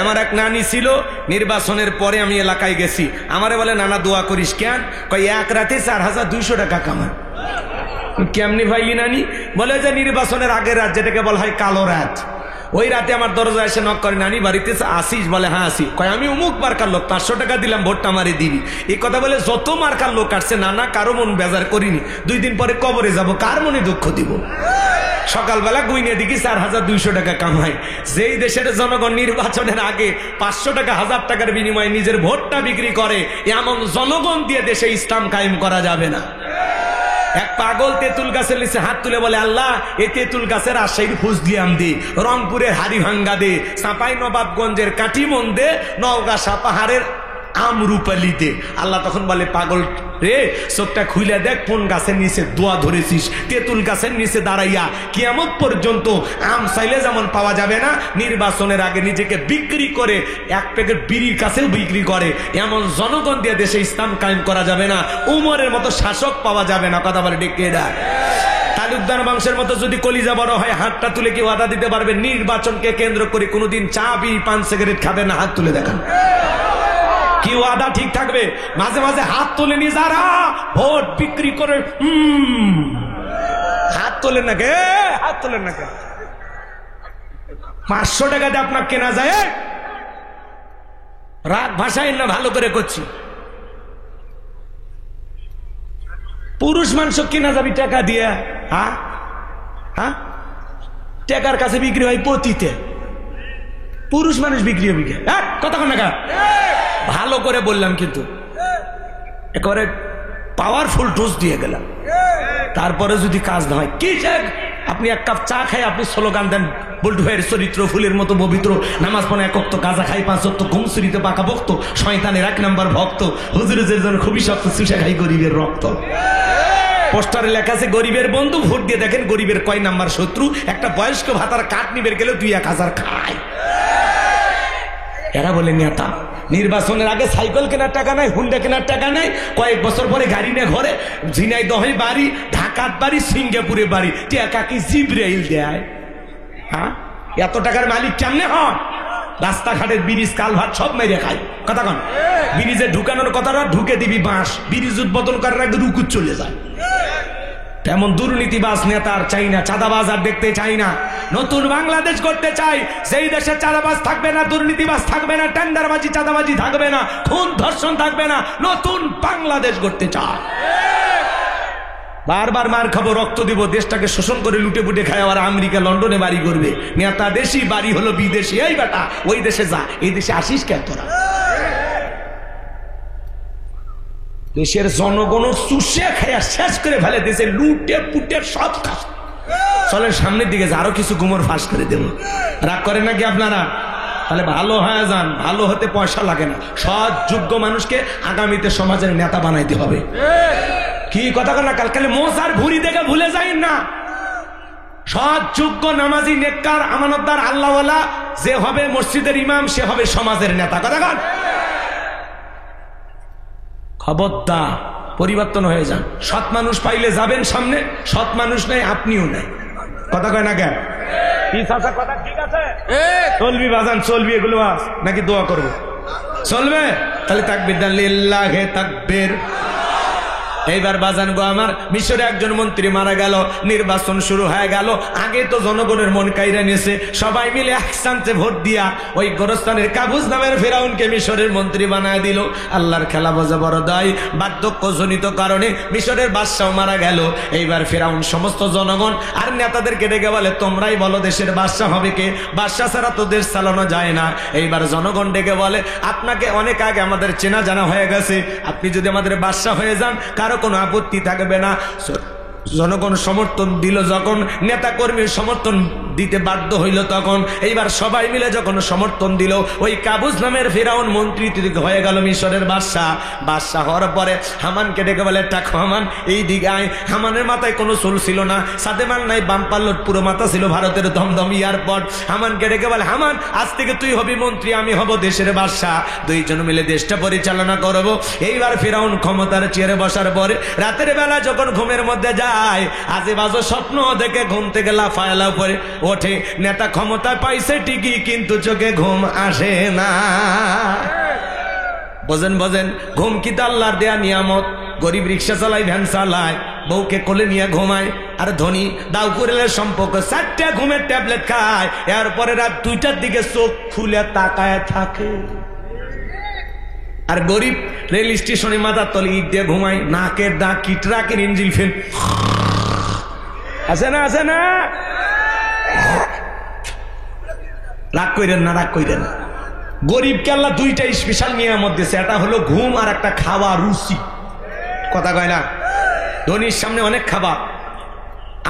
আমার এক নানি ছিল, নির্বাচনের পরে আমি এলাকায় গেছি, আমারে বলে নানা দোয়া করিস। কেন? কই এক রাতে 4200 টাকা কামান। কেমনি ভাইলি নানি? বলে যে নির্বাচনের আগের রাত, যেটাকে বলা হয় কালো রাত, ওই রাতে আমার দরজা এসে নক করে, নানি বাড়িতে আসিস? বলে হ্যাঁ আসি। কয় আমি অমুক মার্কার লোক, 500 টাকা দিলাম, ভোটটা আমারে দিবি। এই কথা বলে যত মার্কার লোক আসছে, নানা কারো মন বেজার করিনি। 2 দিন পরে কবরে যাব, কার মনে দুঃখ দিব? সকালবেলা গুইনে দেখি 4200 টাকা কামাই। যেই দেশের জনগণ নির্বাচনের আগে 500 টাকা 1000 টাকার বিনিময়ে নিজের ভোটটা বিক্রি করে, এমন জনগণ দিয়ে দেশে ইসলাম কায়েম করা যাবে না। এক পাগল তেঁতুল গাছের নিচে হাত তুলে বলে, আল্লাহ এই তেঁতুল গাছের রাজশাহীর ফুজলিয়াম দে, রংপুরের হাড়িভাঙ্গা দে, চাঁপাই নবাবগঞ্জের কাটিমন দে, নওগাঁ সাপাহারের আমরুপালি দে। আল্লাহ তখন বলে, পাগল রে, চোখটা খুলে দেখ কোন গাছের নিচে দোয়া ধরেছিস। তেঁতুল গাছের নিচে দাঁড়াইয়া কিয়ামত পর্যন্ত আম চাইলে যেমন পাওয়া যাবে না, নির্বাচনের আগে নিজেকে বিক্রি করে 1 প্যাকেট বিড়ির কাছেও বিক্রি করে এমন জনগণ দিয়ে দেশে ইসলাম কায়েম করা যাবে না। উমরের মতো শাসক পাওয়া যাবে না। কথা বলে ডেকে ডাক। তালুকদার বংশের মতো যদি কলিজা বড় হয়, হাতটা তুলে কি ওয়াদা দিতে পারবে নির্বাচনকে কেন্দ্র করে কোনোদিন চা বিড়ি পান সিগারেট খাবে না? হাত তুলে দেখান। কি ওয়াদা ঠিক থাকবে? মাঝে মাঝে হাত তোলে নি যারা ভোট বিক্রি করে, হাত তোলেন না কে? হাত তোলেন না কে? 500 টাকা দিয়ে আপনার কেনা যায়? রাগ ভাষায় না, ভালো করে করছি। পুরুষ মানুষ কেনা যাবি টাকা দিয়ে? হ্যাঁ হ্যাঁ, টাকার কাছে বিক্রি হয় পতিতে, পুরুষ মানুষ বিক্রি হবে কে? কথা কন না। ভালো করে বললাম, কিন্তু একেবারে পাওয়ারফুল ডোজ দিয়ে গেলাম। তারপরে যদি কাজ না হয়, কি আপনি 1 কাপ চা খাই আপনি স্লোগান দেন, বল্টু ভাইয়ের চরিত্র ফুলের মতো পবিত্র, নামাজ পড়ে 1 ওয়াক্ত, গাঁজা খাই 5 ওয়াক্ত, ঘুমসুরিতে পাকা বক্ত, শয়তানের 1 নাম্বার ভক্ত, হুজুরের জন্য খুবই শক্ত, চুষে খাই গরিবের রক্ত। পোস্টারে লেখা আছে গরিবের বন্ধু, ভোট দিয়ে দেখেন গরিবের কয় নাম্বার শত্রু। একটা বয়স্ক ভাতার কাঠ নিবের গেলে 2-1000 খায়। এরা বলে নেতা। নির্বাচনের আগে সাইকেল কেনার টাকা নাই, হুন্ডা কেনার টাকা নাই, কয়েক বছর পরে গাড়ি নিয়ে ঘরে, ঝিনাইদহে বাড়ি, ঢাকার বাড়ি, সিঙ্গাপুরে বাড়ি, টাকা কি জিব্রাইল দেয়? হ্যাঁ, এত টাকার মালিক কেমনে হন? রাস্তাঘাটের ব্রিজ কালভার্ট সব মেরে খায়। কথা কন। ব্রিজে ঢুকানোর কথাটা ঢুকে দিবি বাঁশ, ব্রিজ উদ্বোধন করার আগে রুকুত চলে যায়। তেমন দুর্নীতিবাজ নেতা আর চাই না, চাঁদাবাজ আর দেখতে চাই না। নতুন বাংলাদেশ করতে চাই, সেই দেশে চাঁদাবাজ থাকবে না, দুর্নীতিবাজ থাকবে না, টেন্ডারবাজি চাঁদাবাজি থাকবে না, খুন ধর্ষণ থাকবে না। নতুন বাংলাদেশ করতে চাই। বারবার মার খাবো, রক্ত দিব, দেশটাকে শোষণ করে লুটে পুটে খায়, আর আমেরিকা লন্ডনে বাড়ি করবে। নেতা দেশি, বাড়ি হলো বিদেশি। এই বেটা, ওই দেশে যা, এই দেশে আসিস কেন তোরা? দেশের জনগণ চুষে খাইয়া শেষ করে ফেলে, দেশে লুটে পুটে সব কাজ। চলেন সামনের দিকে, আরো কিছু গুমর ফাঁস করে দেব। রাগ করে নাকি আপনারা? তাহলে ভালো হয়ে যান। ভালো হতে পয়সা লাগে না। সৎ যোগ্য মানুষকে আগামীতে সমাজের নেতা বানাইতে হবে। কি কথা না? কালকালে মোসার ভুরি দেখে ভুলে যাই না। সৎ যোগ্য নামাজি নেককার আমানতদার আল্লাহওয়ালা যে হবে মসজিদের ইমাম, সে হবে সমাজের নেতা। কথা কন। খবরদার, পরিবর্তন হয়ে যান। সৎ মানুষ পাইলে যাবেন সামনে, সৎ মানুষ নাই আপনিও নাই। কথা কয় না কেন? কথা ঠিক আছে, চলবি বাজান, চলবি। এগুলো নাকি দোয়া করবো? চলবে। তাহলে তাকবীর দেন, লিল্লাহে তাকবীর। এইবার বাজান গো আমার, মিশরে একজন মন্ত্রী মারা গেল, নির্বাচন শুরু হয়ে গেল। আগে তো জনগণের মন কাইরা নিয়েছে, সবাই মিলে একসাথে ভোট দিয়া ওই গোরস্তানের কাবুজ নামের ফেরাউনকে মিশরের মন্ত্রী বানায় দিল। আল্লাহর খেলা বোঝা বড় দায়। বার্ধক্যজনিত কারণে মিশরের বাদশাও মারা গেল। এইবার ফেরাউন সমস্ত জনগণ আর নেতাদেরকে ডেকে বলে, তোমরাই বলো দেশের বাদশা হবে কে? বাদশা ছাড়া তো দেশ চালানো যায় না। এইবার জনগণ ডেকে বলে, আপনাকে অনেক আগে আমাদের চেনা জানা হয়ে গেছে, আপনি যদি আমাদের বাদশা হয়ে যান কারো কোনো আপত্তি থাকবে না। জনগণ সমর্থন দিল। যখন নেতা কর্মীর সমর্থন দিতে বাধ্য হইল, তখন এইবার সবাই মিলে যখন সমর্থন দিল, ওই কাবুজ নামের ফেরাউন মন্ত্রী হয়ে গেল মিশরের বাদশাহ। বাদশাহ হওয়ার পরে হামানকে ডেকে বলে, টাকা হামান এই দিকে আয়। হামানের মাথায় কোনো চুল ছিল না, সাদেমান নাই, বাম পাল্লট পুরো মাথা ছিল ভারতের দমদম এয়ারপোর্ট। হামানকে ডেকে বলে, হামান আজ থেকে তুই হবি মন্ত্রী, আমি হব দেশের বাদশাহ, দুইজন মিলে দেশটা পরিচালনা করব। এইবার ফেরাউন ক্ষমতার চেয়ারে বসার পরে রাতের বেলা যখন ঘুমের মধ্যে যায়, আজে বাজে স্বপ্ন দেখে ঘুম থেকে লাফায়লা পরে ওঠে। নেতা ক্ষমতায় পাইছে ঠিকই, কিন্তু চোখে ঘুম আসে না। বোঝেন বোঝেন, ঘুম কি তো আল্লাহর দেয়া নিয়ামত। গরিব রিক্সা চালায়, ভ্যান চালায়, বউকে কোলে নিয়ে ঘুমায়। আর ধনী দাউ কুড়েলের সম্পর্ক 4টা ঘুমের ট্যাবলেট খায়, এরপরে রাত 2টার দিকে চোখ খুলে তাকায় থাকে। আর গরিব রেল স্টেশনে মাথার তলে ইট দিয়ে ঘুমায়, নাকের দাগ কি ট্রাকের ইঞ্জিন ফেল আছে না, আছে না? রাগ কইরেন না, রাগ কইরেন। গরিবকে আল্লাহ 2টা স্পেশাল নিয়ামত দিয়েছে, একটা হলো ঘুম আর একটা খাওয়া রুচি। কথা কয় না? ধনীর সামনে অনেক খাবার,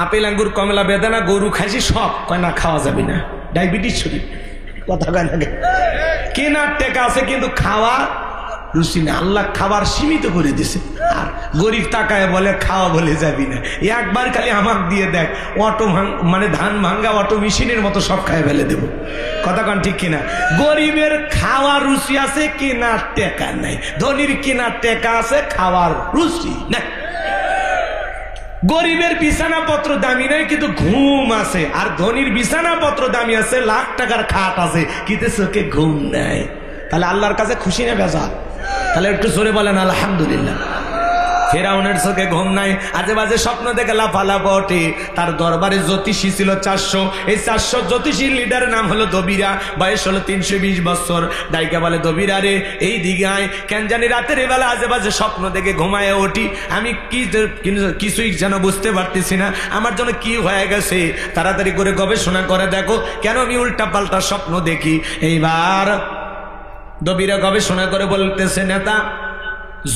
আপেল আঙ্গুর কমলা বেদানা গরু খাইছি সব, কয় না খাওয়া যাবে না, ডায়াবেটিস শরীর। কথা কয় না? কেনার টাকা আছে কিন্তু খাওয়া রুচি না। আল্লাহ খাবার সীমিত করে দিছে। আর গরিব তাকায় বলে খাওয়া বলে যাবি না, একবার খালি আমাক দিয়ে দেখ, অটো মানে ধান ভাঙ্গা অটো মেশিনের মতো সব খায় ফেলে দেবো। কথা কন ঠিক কিনা? গরিবের খাওয়ার রুচি আছে, কেনার টাকা নাই। ধনীর কেনার টাকা আছে, খাওয়ার রুচি নাই। গরিবের বিছানাপত্র দামি নাই, কিন্তু ঘুম আছে। আর ধনীর বিছানাপত্র দামি আছে, লাখ টাকার খাট আছে, কিন্তু চোখে ঘুম নাই। তাহলে আল্লাহর কাছে খুশি না বেজার? তাহলে একটু জোরে বলেন আলহামদুলিল্লাহ। ফেরাউনের চোখে ঘুম নাই, আজে বাজে স্বপ্ন দেখে লাফালাফ ওঠে। তার দরবারে জ্যোতিষী ছিল 400। এই 400 জ্যোতিষীর লিডারের নাম হলো দবিরা, বয়স হলো 320 বছর। ডাইকা বলে, দবিরা রে এই দিকে আয়। কেন জানি রাতের বেলা আজে বাজে স্বপ্ন দেখে ঘুমায় উঠি, আমি কিছুই যেন বুঝতে পারতেছি না, আমার জন্য কি হয়ে গেছে। তাড়াতাড়ি করে গবেষণা করে দেখো কেন আমি উল্টা পাল্টা স্বপ্ন দেখি। এইবার দবিরা গবেষণা করে বলতেছে, নেতা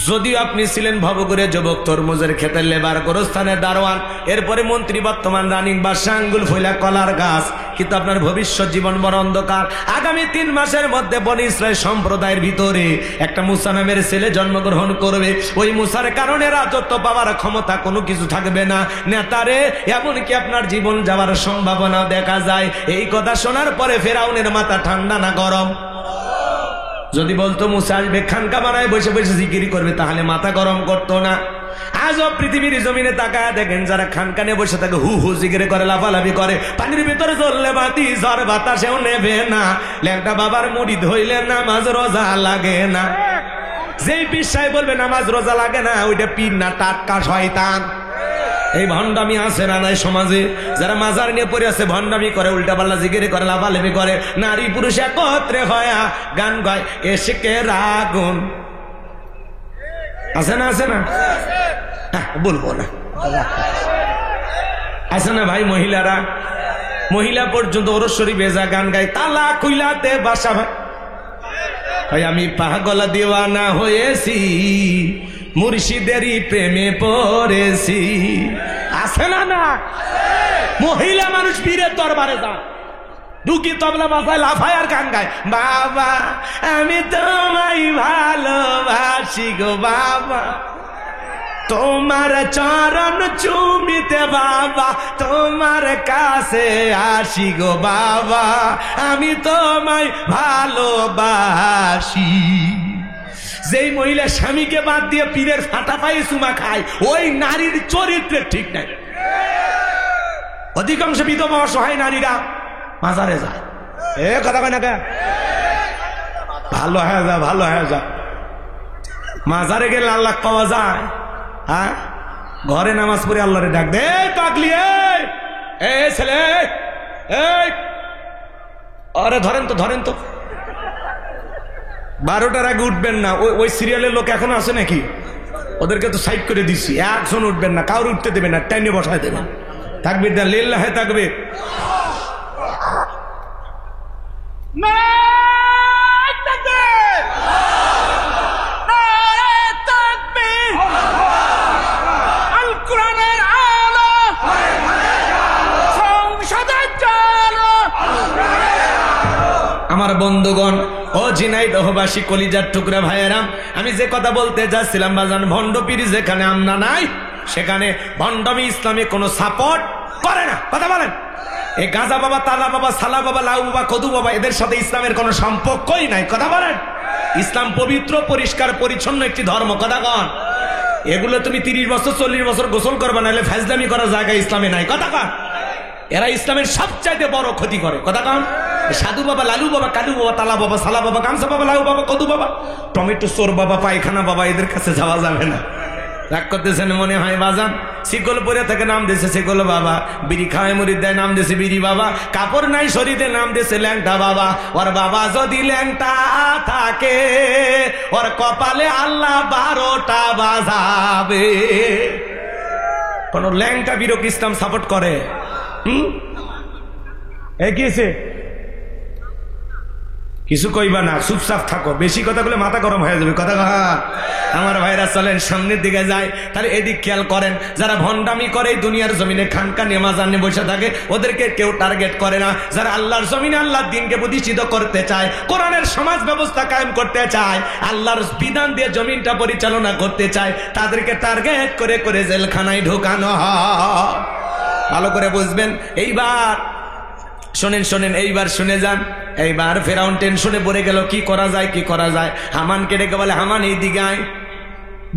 যদিও আপনি ছিলেন ভবঘুরে যুবক, তরমুজের ক্ষেতের লেবার, গোরস্থানের দারোয়ান, এরপরে মন্ত্রী, বর্তমান রানিং বাদশাহ, আঙ্গুল ফুলা কলার গাছ, কিন্তু আপনার ভবিষ্যৎ জীবন বড় অন্ধকার। আগামী 3 মাসের মধ্যে বনি ইসরাইল সম্প্রদায়ের ভিতরে একটা মুসা নামের ছেলে জন্মগ্রহণ করবে। ওই মুসার কারণে রাজত্ব পাওয়ার ক্ষমতা কোনো কিছু থাকবে না। নেতারে এমনকি আপনার জীবন যাওয়ার সম্ভাবনা দেখা যায়। এই কথা শোনার পরে ফেরাউনের মাথা ঠান্ডা না গরম? যদি বলতো মুসা আসবে খানকা বানায় বসে বসে জিকির করবে, তাহলে মাথা গরম করতো না। আজও পৃথিবীর জমিনে তাকায় দেখেন, যারা খানকানে বসে থাকে হু হু জিকির করে, লাফালাফি করে, পানির ভিতরে চললে বাতি ঝড় বাতাসেও নেবে না। ল্যাংটা বাবার মুড়ি ধইলে নামাজ রোজা লাগে না। যেই বিশ্বাস বলবে নামাজ রোজা লাগে না, ওইটা পীর না, টাটকা শয়তান। এই ভণ্ডামি আছে না নাই সমাজে? যারা মাজার নিয়ে পড়ে আছে, ভণ্ডামি করে, উল্টা পাল্লা জিকির করে, লাফালাফি করে, নারী পুরুষ একত্রে হয়া গান গায়, এসেকের আগুন। আছে না? আছে না? বলবো না, আছে না ভাই? মহিলারা, মহিলা পর্যন্ত ওরস্বরী বেজা গান গায়, তালা খুইলাতে বাসা ভাই, আমি পাগলা দিওয়ানা হয়েছি, মুর্শিদেরই প্রেমে পড়েছি। আছে না? না, মহিলা মানুষ পীরের দরবারে যায়, ঢুকি তবলা বাজায়, লাফায় আর গান গায়, বাবা আমি তোমায় ভালোবাসি গো বাবা, তোমার চরণ চুমিতে বাবা, তোমার কাছে আসি গো বাবা, আমি তোমায় ভালোবাসি। যেই মহিলা স্বামীকে বাদ দিয়ে পীরের ফাটা পায়ে চুমা খায়, ওই নারীর চরিত্রে ঠিক নাই। অধিকাংশ বিধবা অসহায় নারীরা মাজারে যায়। এ কথা কয় না কে? ভালো হয়ে যা, ভালো হয়ে যা। মাজারে গেলে আল্লাহ পাওয়া যায়? হ্যাঁ, ঘরে নামাজ পড়ে আল্লাহরে ডাক দে, পাগলি এই ছেলে, এই আরে ধরেন তো, ধরেন তো। 12টার আগে উঠবেন না। ওই সিরিয়ালের লোক এখন আছে নাকি? ওদেরকে তো সাইড করে দিচ্ছি, একজন উঠবেন না, কাউর উঠতে দেবেন না, টাইমে বসায় দেবেন। তাকবীর দেন, লিল্লাহে তাকবীর। আমার বন্ধুগণ, ও ঝিনাইদহবাসী, কলিজার টুকরা ভাইয়েরাম, আমি যে কথা বলতে যাচ্ছিলাম বাজান, ভণ্ড পীর যেখানে আমনা নাই, সেখানে ভণ্ডামি ইসলামে কোনো সাপোর্ট করে না। কথা বলেন, এই গাজা বাবা, তালা বাবা, সালা বাবা, লাউ বাবা, কদু বাবা, এদের সাথে ইসলামের কোনো সম্পর্কই নাই। কথা বলেন, ইসলাম পবিত্র, পরিষ্কার, পরিচ্ছন্ন একটি ধর্ম। কথা কন, এগুলো তুমি 30 বছর 40 বছর গোসল করবে, নাহলে ফাজলামি করার জায়গা ইসলামে নাই। কথা কন, এরা ইসলামের সবচাইতে বড় ক্ষতি করে। কথা কন, সাধু বাবা, লালু বাবা, কালু বাবা, তালা বাবা, সালা বাবা, গামছা বাবা, লাউ বাবা, কদু বাবা, টমেটো চোর বাবা, পায়খানা বাবা, এদের কাছে যাওয়া যাবে না। রাগ করতেছেন মনে হয় বাজান? শিকল পরে থেকে নাম দিয়েছে শিকল বাবা, বিড়ি খাওয়ায় মুড়ির দেয় নাম দিয়েছে বিড়ি বাবা, কাপড় নাই শরীরে নাম দিয়েছে ল্যাংটা বাবা। ওর বাবা যদি ল্যাংটা থাকে ওর কপালে আল্লাহ 12টা বাজাবে। কোন ল্যাংটা বীরক ইসলাম সাপোর্ট করে? এগিয়েছে কিছু কইবা না, চুপচাপ থাকো, বেশি কথা বলে মাথা গরম হয়ে যাবে। কথা আমার ভাইরা চলেন সামনের দিকে যায়। তাহলে এদিক খেয়াল করেন, যারা ভণ্ডামি করে দুনিয়ার জমিনে খানকা নেমাজার নিয়ে বসে থাকে ওদেরকে কেউ টার্গেট করে না। যারা আল্লাহর জমিনে আল্লাহর দ্বীনকে প্রতিষ্ঠিত করতে চায়, কোরআনের সমাজ ব্যবস্থা কায়েম করতে চায়, আল্লাহর বিধান দিয়ে জমিনটা পরিচালনা করতে চায়, তাদেরকে টার্গেট করে করে জেলখানায় ঢোকানো হয়। ভালো করে বুঝবেন। এইবার শোনেন শোনেন, এইবার শুনে যান। এইবার ফেরাউন টেনশনে পড়ে গেল, কি করা যায় কি করা যায়। হামানকে ডেকে বলে, হামান এই দিকে আয়।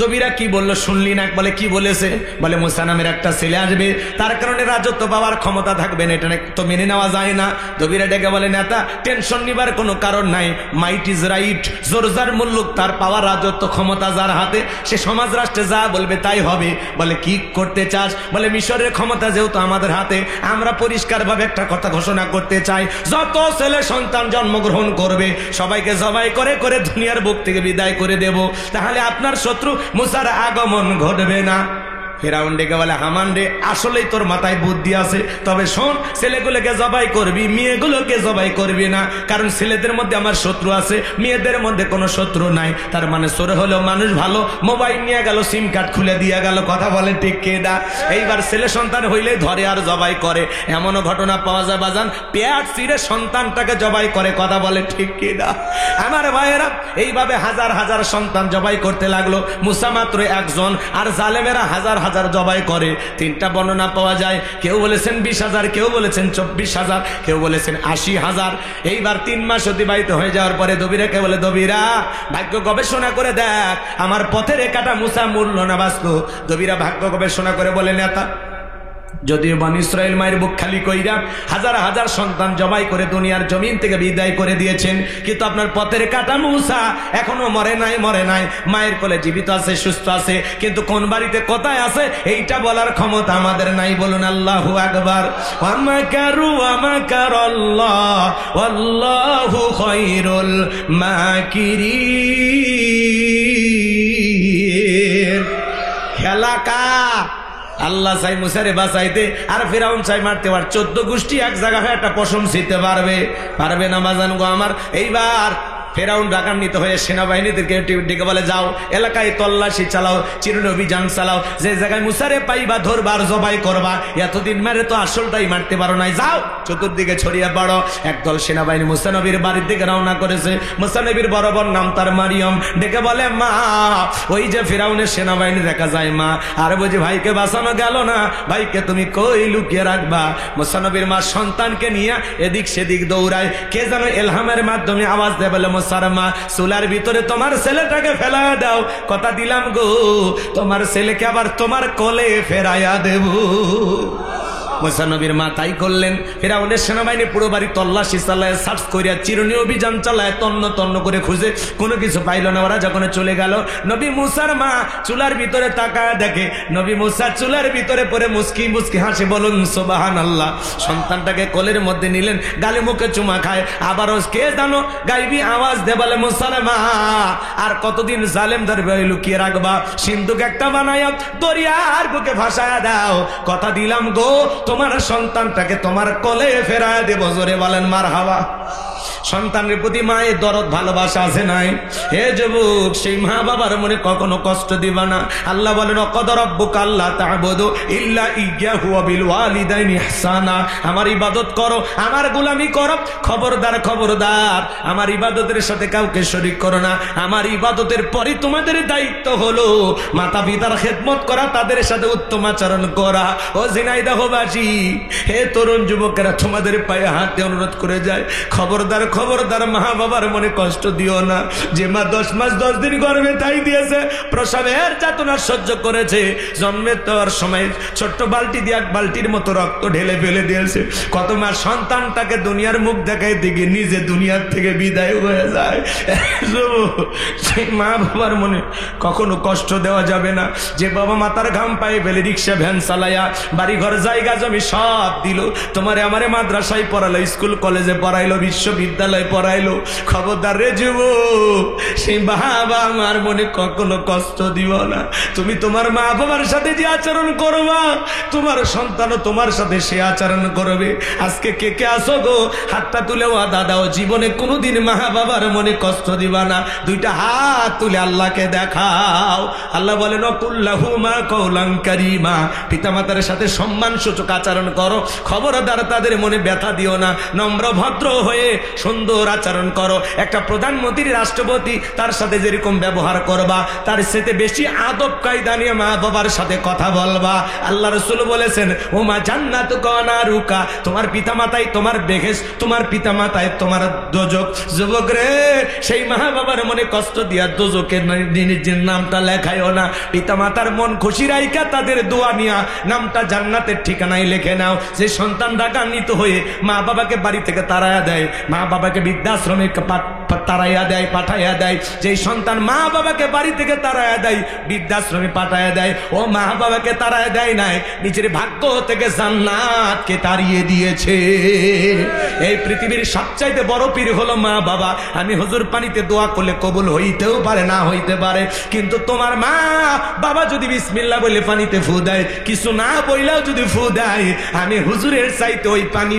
দবিরা কি বললো শুনলি না? বলে কি বলেছে? বলে মুসা নামের একটা ছেলে আসবে, তার কারণে রাজত্ব পাওয়ার ক্ষমতা থাকবে না, এটা তো মেনে নেওয়া যায় না। দবিরা ডেকে বলে, নেতা টেনশন নিবার কোনো কারণ নাই, মাইট ইজ রাইট, জোরজার মুল্লুক, তার পাওয়ার রাজত্ব ক্ষমতা যার হাতে সে সমাজ রাষ্ট্রে যা বলবে তাই হবে। বলে কি করতে চাস? বলে মিশরের ক্ষমতা যেহেতু আমাদের হাতে, আমরা পরিষ্কারভাবে একটা কথা ঘোষণা করতে চাই, যত ছেলে সন্তান জন্মগ্রহণ করবে সবাইকে জবাই করে করে দুনিয়ার বুক থেকে বিদায় করে দেব, তাহলে আপনার শত্রু মুসার আগমন ঘটবে না। ফেরাউন ডেকে বলে, হামান রে আসলেই তোর মাথায় বুদ্ধি আছে, তবে শোন, ছেলেগুলোকে জবাই করবি, মেয়েগুলোকে জবাই করবি না, কারণ ছেলেদের মধ্যে আমার শত্রু আছে, মেয়েদের মধ্যে কোনো শত্রু নাই। তার মানে সরে হলেও মানুষ ভালো, মোবাইল নিয়ে গেল, সিম কার্ড খুলে দিয়ে গেল। কথা বলে ঠিক কেডা? এইবার ছেলে সন্তান হইলে ধরে আর জবাই করে, এমনও ঘটনা পাওয়া যায় বাজান, পেট চিরে সন্তানটাকে জবাই করে। কথা বলে ঠিক কেডা? আমার ভাইয়েরা, এইভাবে হাজার হাজার সন্তান জবাই করতে লাগলো। মুসা মাত্র একজন, আর জালেমেরা হাজার হাজার জবাই করে। তিনটা বর্ণনা পাওয়া যায়, কেউ বলেছেন 20,000, কেউ বলেছেন 24,000, কেউ বলেছেন 80,000। এইবার 3 মাস অতিবাহিত হয়ে যাওয়ার পরে দবিরাকে বলে, দবিরা ভাগ্য গবেষণা করে দেখ আমার পথের কাটা মুসা মূল্য না বাস্তু। দবিরা ভাগ্য গবেষণা করে বলে, নেতা যদিও বনি ইসরাইল মায়ের বুক খালি কইরা হাজার হাজার সন্তান জবাই করে দুনিয়ার জমিন থেকে বিদায় করে দিয়েছেন, কিন্তু আপনার পথের কাটা মুসা এখনো মরে নাই, মরে নাই, মায়ের কোলে জীবিত আছে, সুস্থ আছে, কিন্তু কোন বাড়িতে কোথায় আছে এইটা বলার ক্ষমতা আমাদের নাই। বলুন আল্লাহু আকবার। ওয়ামাকারু ওয়ামাকারাল্লাহ ওয়াল্লাহু খায়রুল মাকিরিন। খেলাকা আল্লাহ চাই মুসারে বাঁচাইতে, আর ফেরাউন চাই মারতে। পার 14 গোষ্ঠী এক জায়গা হয়ে একটা পশম ছিতে পারবে না বাজান গো আমার। এইবার ফেরাউন রাগান্বিত হয়ে সেনাবাহিনীদেরকে ডেকে বলে, যাও এলাকায় তল্লাশি চালাও, চিরুনি অভিযান চালাও, যে জায়গায় মুসারে পাইবা ধরবার জবাই করবা, এতদিন মেরে তো আসলটাই মারতে পারো নাই, যাও চতুর্দিকে ছড়িয়ে পড়ো। একদল সেনাবাহিনী মুসা নবীর বাড়ির দিকে রওনা করেছে। মুসা নবীর বরাবর নাম তার মারিয়ম, ডেকে বলে, মা ওই যে ফেরাউনের সেনাবাহিনী দেখা যায় মা, আর বুঝি ভাইকে বাঁচানো গেল না, ভাইকে তুমি কই লুকিয়ে রাখবা? মুসা নবীর মা সন্তানকে নিয়ে এদিক সেদিক দৌড়ায়, কে যেন এলহামের মাধ্যমে আওয়াজ দেয়, বলে সারমা চুলার ভিতরে তোমার ছেলেটাকে ফেলা দাও, কথা দিলাম গো তোমার ছেলেকে আবার তোমার কোলে ফেরাইয়া দেব। মুসা নবীর মা তাই করলেন। ফেরাউনের সেনাবাহিনী পুরো বাড়ি তল্লাশি চালায়, সার্চ করিয়া চিরুনি অভিযান চালায়, তন্ন তন্ন করে খুঁজে কোনো কিছু পাইল না। ওরা যখন চলে গেল, নবী মুসার মা চুলার ভিতরে তাকায় দেখে নবী মুসা চুলার ভিতরে পড়ে মুস্কি মুস্কি হাসে। বলুন সুবহানাল্লাহ। সন্তানটাকে কোলের মধ্যে নিলেন, গালে মুখে চুমা খায়, আবারও কে জানো গাইবি আওয়াজ দে, বলে মুসার মা আর কতদিন জালেম ধরবে লুকিয়ে রাখবা? সিন্ধুক একটা বানায়া দরিয়ার বুকে ভাসায়া দাও, কথা দিলাম গো তোমার সন্তানটাকে তোমার কোলে ফেরায় দেব। জোরে বলেন মারহাবা। সন্তানের প্রতি মায়ের দরদ ভালোবাসা আছে নাই? হে যুবক, সেই মা বাবার মনে কখনো কষ্ট দিবা না। আল্লাহ বলেন, ওয়াকাদা রাব্বুকা আল্লা তা'বুদু ইল্লা ইয়্যাহু ওয়া বিল ওয়ালিদাইনি ইহসানা। আমার ইবাদত করো, আমার গোলামি করো, খবরদার খবরদার আমার ইবাদতের সাথে কাউকে শরীক করো না। আমার ইবাদতের পরে তোমাদের দায়িত্ব হলো মাতা পিতার খেদমত করা, তাদের সাথে উত্তম আচরণ করা। ও ঝিনাইদহবাসী, হে তরুণ যুবকেরা, তোমাদের পায়ে হাতে অনুরোধ করে যায়, খবরদার খবরদার মা বাবার মনে কষ্ট দিও না। যে মা 10 মাস 10 দিন গর্ভে তাই দিয়েছে, প্রসবের যাতনা সহ্য করেছে, জন্মের তোর সময় ছোট্ট বালতি দিয়ে 1 বালতির মতো রক্ত ঢেলে ফেলে দিয়েছে, কত মা সন্তানটাকে দুনিয়ার মুখ দেখাই দিকে নিজে দুনিয়ার থেকে বিদায় হয়ে যায়। সেই মা বাবার মনে কখনো কষ্ট দেওয়া যাবে না। যে বাবা মাতার ঘাম পায়ে ফেলে রিক্সা ভ্যান চালাইয়া বাড়ি ঘর জায়গা জমি সব দিল, তোমারে আমারে মাদ্রাসায় পড়ালো, স্কুল কলেজে পড়াইলো, বিশ্ববিদ্যালয়ে পড়াইলো, খবরদার রে যুবক, সেই বাবা আমার মনে কখনো কষ্ট দিব না। তুমি তোমার মা বাবার সাথে যে আচরণ করবা, তোমার সন্তানও তোমার সাথে সে আচরণ করবে। আজকে কে কে আসো গো, হাতটা তুলে ওয়াদা দাও জীবনে কোনোদিন মা বাবার মনে কষ্ট দিবা না। 2টা হাত তুলে আল্লাহকে দেখাও। আল্লাহ বলেন কুল্লাহুমা কওলান কারীমা, পিতামাতার সাথে সম্মান সূচক আচরণ করো, খবরদার তাদের মনে ব্যথা দিও না, নম্র ভদ্র হয়ে সুন্দর আচরণ করো। একটা প্রধানমন্ত্রী রাষ্ট্রপতি তার সাথে যেরকম ব্যবহার করবা, তার সাথে বেশি আদব কায়দা নিয়ে মা বাবার সাথে কথা বলবা। আল্লাহ রাসূল বলেছেন ওমা জান্নাতুকা ওয়া নারুকা, তোমার পিতামাতাই তোমার বেহেশত, তোমার পিতামাতাই তোমার দোজখ। যুবক রে, সেই মা বাবার মনে কষ্ট দিয়া দোজখের নিজের নামটা লেখায়ও না। পিতামাতার মন খুশি রাইকা তাদের দোয়া নিয়া নামটা জান্নাতের ঠিকানায় লিখে নাও। যে সন্তান রাগান্বিত হয়ে মা বাবাকে বাড়ি থেকে তাড়াইয়া দেয়, মা বাবাকে বৃদ্ধাশ্রমে তাড়াইয়া দেয়, পাঠাইয়া দেয়, যেই সন্তান মা বাবাকে বাড়ি থেকে তাড়াইয়া দেয়, বৃদ্ধাশ্রমে পাঠাইয়া দেয়, ও মা বাবাকে তাড়াইয়া দেয় নাই, নিজের ভাগ্য থেকে জান্নাতকে তাড়িয়ে দিয়েছে। এই পৃথিবীর সবচাইতে বড় পীর হলো মা বাবা। আমি হুজুর পানিতে দোয়া করলে কবুল হইতেও পারে, না হইতে পারে, কিন্তু তোমার মা বাবা যদি বিসমিল্লাহ বলে পানিতে ফু দেয়, কিছু না বইলেও যদি ফু দেয়, আমি হুজুরের চাইতে ওই পানি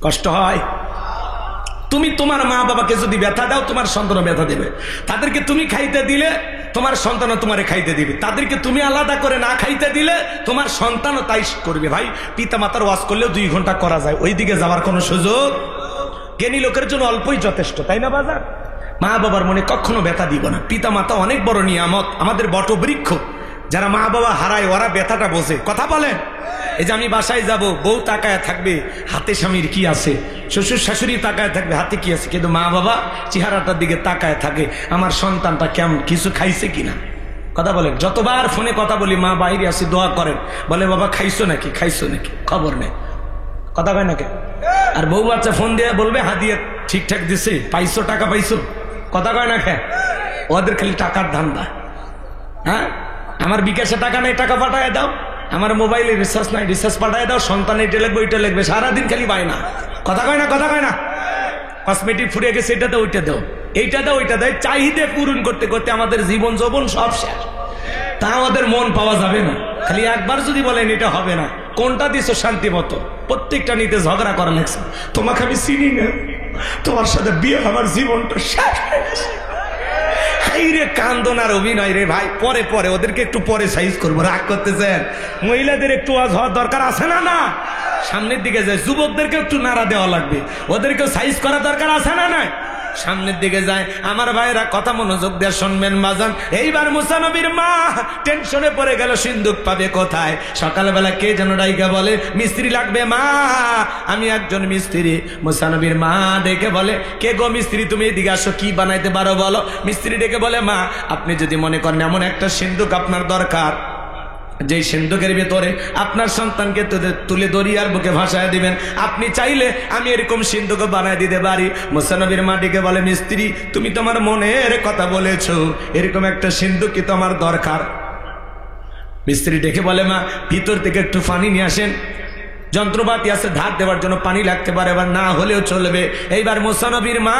কষ্ট হয়। তুমি তোমার মা বাবাকে যদি ব্যথা দাও, তোমার সন্তানও ব্যথা দেবে। তাদেরকে তুমি খাইতে দিলে তোমার সন্তানও তোমারে খাইতে দিবে। তাদেরকে তুমি আলাদা করে না খাইতে দিলে তোমার সন্তানও তাই করবে। ভাই, পিতা মাতার ওয়াজ করলেও 2 ঘন্টা করা যায়, ওই দিকে যাওয়ার কোনো সুযোগ জ্ঞানী লোকের জন্য অল্পই যথেষ্ট, তাই না বাজার? মা বাবার মনে কখনো ব্যথা দিব না। পিতা মাতা অনেক বড় নিয়ামত, আমাদের বটবৃক্ষ। যারা মা বাবা হারায় ওরা ব্যথাটা বোঝে। কথা বলেন। এই যে আমি বাসায় যাব, বউ তাকায় থাকবে হাতে স্বামীর কি আছে, শ্বশুর শাশুড়ি তাকায় থাকবে হাতে কি আছে, কিন্তু মা বাবা চেহারাটার দিকে তাকায় থাকে আমার সন্তানটা কেমন, কিছু খাইছে কিনা। কথা বলেন। যতবার ফোনে কথা বলি, মা বাইরে আসি দোয়া করেন, বলে বাবা খাইছো নাকি, খাইছো নাকি, খবর নেই। কথা কয় নাকি? আর বউ বাচ্চা ফোন দিয়ে বলবে হাদিয়া ঠিকঠাক দিছে, পাইছো, টাকা পাইছো। কথা কয় না খে? ওদের খালি টাকার ধান্দা। হ্যাঁ, আমার বিকাশে টাকা নেই, টাকা পাঠায় দাও। আমার মোবাইলে রিচার্জ নাই, রিচার্জ পাঠায় দাও। সন্তান এটা লিখবে, ওইটা লিখবে, সারাদিন খালি বায় না। কথা কয় না? কথা কয় না? কসমেটিক ফুরিয়ে গেছে, এটা দাও, ওইটা দাও, এইটা দাও, ওইটা দাও। চাহিদা পূরণ করতে করতে আমাদের জীবন যৌবন সব শেষ। তা আমাদের মন পাওয়া যাবে না। খালি একবার যদি বলেন এটা হবে না, কোনটা দিছো শান্তি মতো, প্রত্যেকটা নিতে ঝগড়া করা লাগছে। তোমাকে আমি চিনি না, তোমার সাথে বিয়ে আমার জীবনটা শেষ হয়ে গেছে। রে কান্দন আর অভিনয় রে ভাই, পরে পরে ওদেরকে একটু পরে সাইজ করবো। রাগ করতেছেন? মহিলাদের একটু ওয়াজ হওয়ার দরকার আছে না? না, সামনের দিকে যায়। যুবকদেরকে একটু নাড়া দেওয়া লাগবে, ওদেরকেও সাইজ করা দরকার আছে না? নাই, সামনের দিকে যায়। আমার ভাইরা কথা মনোযোগ দিয়ে শুনবেন বাজান। এইবার মুসা নবীর মা টেনশনে পড়ে গেল, সিন্দুক পাবে কোথায়। সকালবেলা কে যেন ডাইকা বলে মিস্ত্রি লাগবে। মা, আমি একজন মিস্ত্রি। মুসা নবীর মা ডেকে বলে, কে গো মিস্ত্রি, তুমি এদিকে আসো, কি বানাইতে পারো বলো। মিস্ত্রি ডেকে বলে, মা আপনি যদি মনে করেন এমন একটা সিন্দুক আপনার দরকার, যেই সিন্ধুকের ভেতরে আপনার সন্তানকে তুলে দরিয়ার বুকে ভাসায় দিবেন, আপনি চাইলে আমি এরকম সিন্ধুক বানায় দিতে পারি। মুসা নবীর মাটিকে বলে, মিস্ত্রি তুমি তোমার মনের কথা বলেছো, এরকম একটা সিন্ধুক তো আমার দরকার। মিস্ত্রি ডেকে বলে, মা ভিতর থেকে একটু পানি নিয়ে আসেন, যন্ত্রপাতি আছে ধার দেওয়ার জন্য, পানি লাগতে পারে বা না হলেও চলবে। এইবার মুসা নবীর মা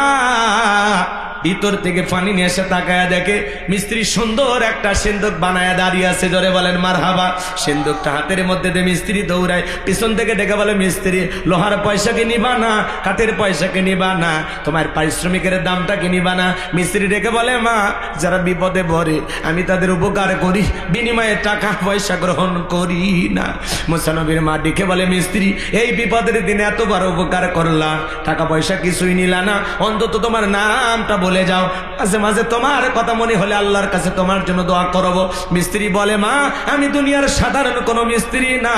ভিতর থেকে পানি নিয়ে এসে তাকায়া দেখে মিস্ত্রি সুন্দর একটা সিন্দুক বানায়া দাঁড়িয়ে আছে। জোরে বলেন মারহাবা। সিন্দুকটা হাতের মধ্যে দিয়ে মিস্ত্রি দৌড়ায়, পিছন থেকে ডেকে বলে, মিস্ত্রি লোহার পয়সাকে নিবা না, কাঠের পয়সাকে নিবা না, তোমার পারিশ্রমিকের দামটা কি নিবা না। মিস্ত্রি ডেকে বলে, মা যারা বিপদে পড়ে আমি তাদের উপকার করি, বিনিময়ে টাকা পয়সা গ্রহণ করি না। মুসা নবীর মা ডেকে বলে, মিস্ত্রি এই বিপদের দিনে এত বড় উপকার করলা, টাকা পয়সা কিছুই নিলা না, অন্তত তোমার নামটা বলে চলে যাও, মাঝে মাঝে তোমার কথা মনে হলে আল্লাহর কাছে তোমার জন্য দোয়া করব। মিস্ত্রি বলে, মা আমি দুনিয়ার সাধারণ কোনো মিস্ত্রি না,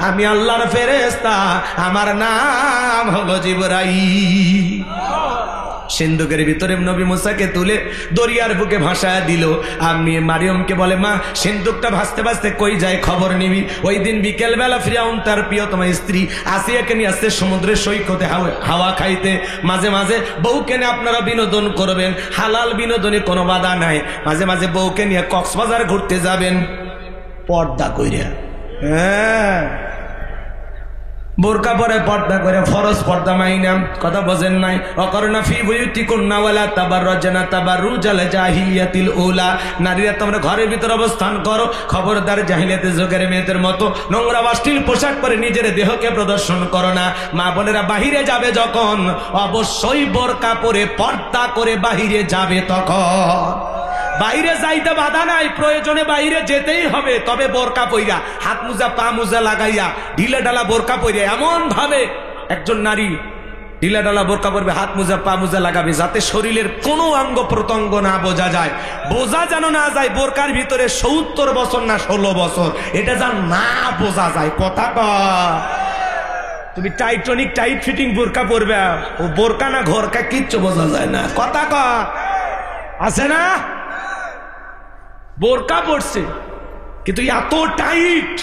আমি আল্লাহর ফেরেশতা, আমার নাম হলো জিবরাইল। সিন্ধুকের ভিতরে নবী মুসাকে তুলে দরিয়ার বুকে ভাসায় দিল। আমি মারিয়মকে বলে, মা সিন্ধুকটা ভাসতে ভাসতে কই যায় খবর নিবি। ওই দিন বিকেল বেলা ফিরাউন তার প্রিয়তমা স্ত্রী আসিয়াকে নিয়ে আসছে সমুদ্রের সৈকতে হাওয়া খাইতে। মাঝে মাঝে বউকে নিয়ে আপনারা বিনোদন করবেন, হালাল বিনোদনে কোনো বাধা নাই। মাঝে মাঝে বউকে নিয়ে কক্সবাজার ঘুরতে যাবেন, পর্দা কইরা। হ্যাঁ, বোরকা পরে পর্দা করে, ফরজ পর্দা মাইনাম, কথা বোঝেন নাই। অকরনা ফি বুয়ুতিকুন্না ওয়ালা তাবাররাজনা তাবাররুজাল জাহিলিয়াতিল উলা। নারীরা তোমরা ঘরের ভিতর অবস্থান করো, খবরদার জাহিলিয়াতের যুগের মেয়েদের মতো নোংরা অশ্লীল পোশাক পরে নিজের দেহকে প্রদর্শন করো না। মা বোনেরা বাহিরে যাবে যখন অবশ্যই বোরকা পরে পর্দা করে বাহিরে যাবে। তখন বাইরে যাইতে বাধা নাই, প্রয়োজনে বাইরে যেতেই হবে, তবে বোরকা পইরা, হাত মোজা পা মোজা লাগাইয়া, ঢিলা ঢালা বোরকা পইরা এমন ভাবে একজন নারী ঢিলা ঢালা বোরকা পরবে, হাত মোজা পা মোজা লাগাবে, যাতে শরীরের কোনো অঙ্গ প্রত্যঙ্গ না বোঝা যায়। বোঝা যেন না যায় বোরকার ভিতরে ৭০ বছর না ১৬ বছর, এটা যেন না বোঝা যায়। কথা কয়, তুমি টাইটনিক টাইট ফিটিং বোরকা পরবে, ও বোরকা না ঘরকা কিচ্ছু বোঝা যায় না। কথা কয়, আছে না? বোরকা পড়ছে কিন্তু এত টাইট,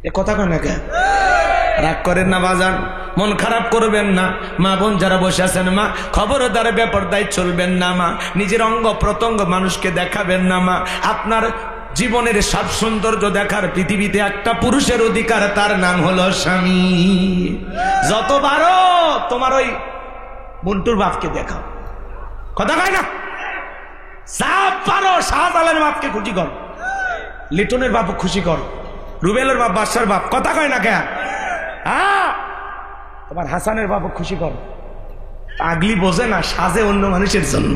এ কথা কয় না কেন? রাগ করেন না বাজান, মন খারাপ করবেন না। মা বোন যারা বসে আছেন, মা খবরদার বেপরদায় চলবেন না। মা নিজের অঙ্গ প্রত্যঙ্গ মানুষকে দেখাবেন না। মা আপনার জীবনের সব সৌন্দর্য দেখার পৃথিবীতে একটা পুরুষের অধিকার, তার নাম হলো স্বামী। যত পারো তোমার ওই মন্টুর বাপকে দেখাও, কথা কয় না? সব পারো, শাহজালালের বাপকে খুশি কর, লিটনের বাপ খুশি কর, রুবেলের বাপ, বাদশার বাপ, কথা কয় না কেন? হ্যাঁ, তোমার হাসানের বাপ খুশি কর। পাগলি বোঝে না, সাজে অন্য মানুষের জন্য।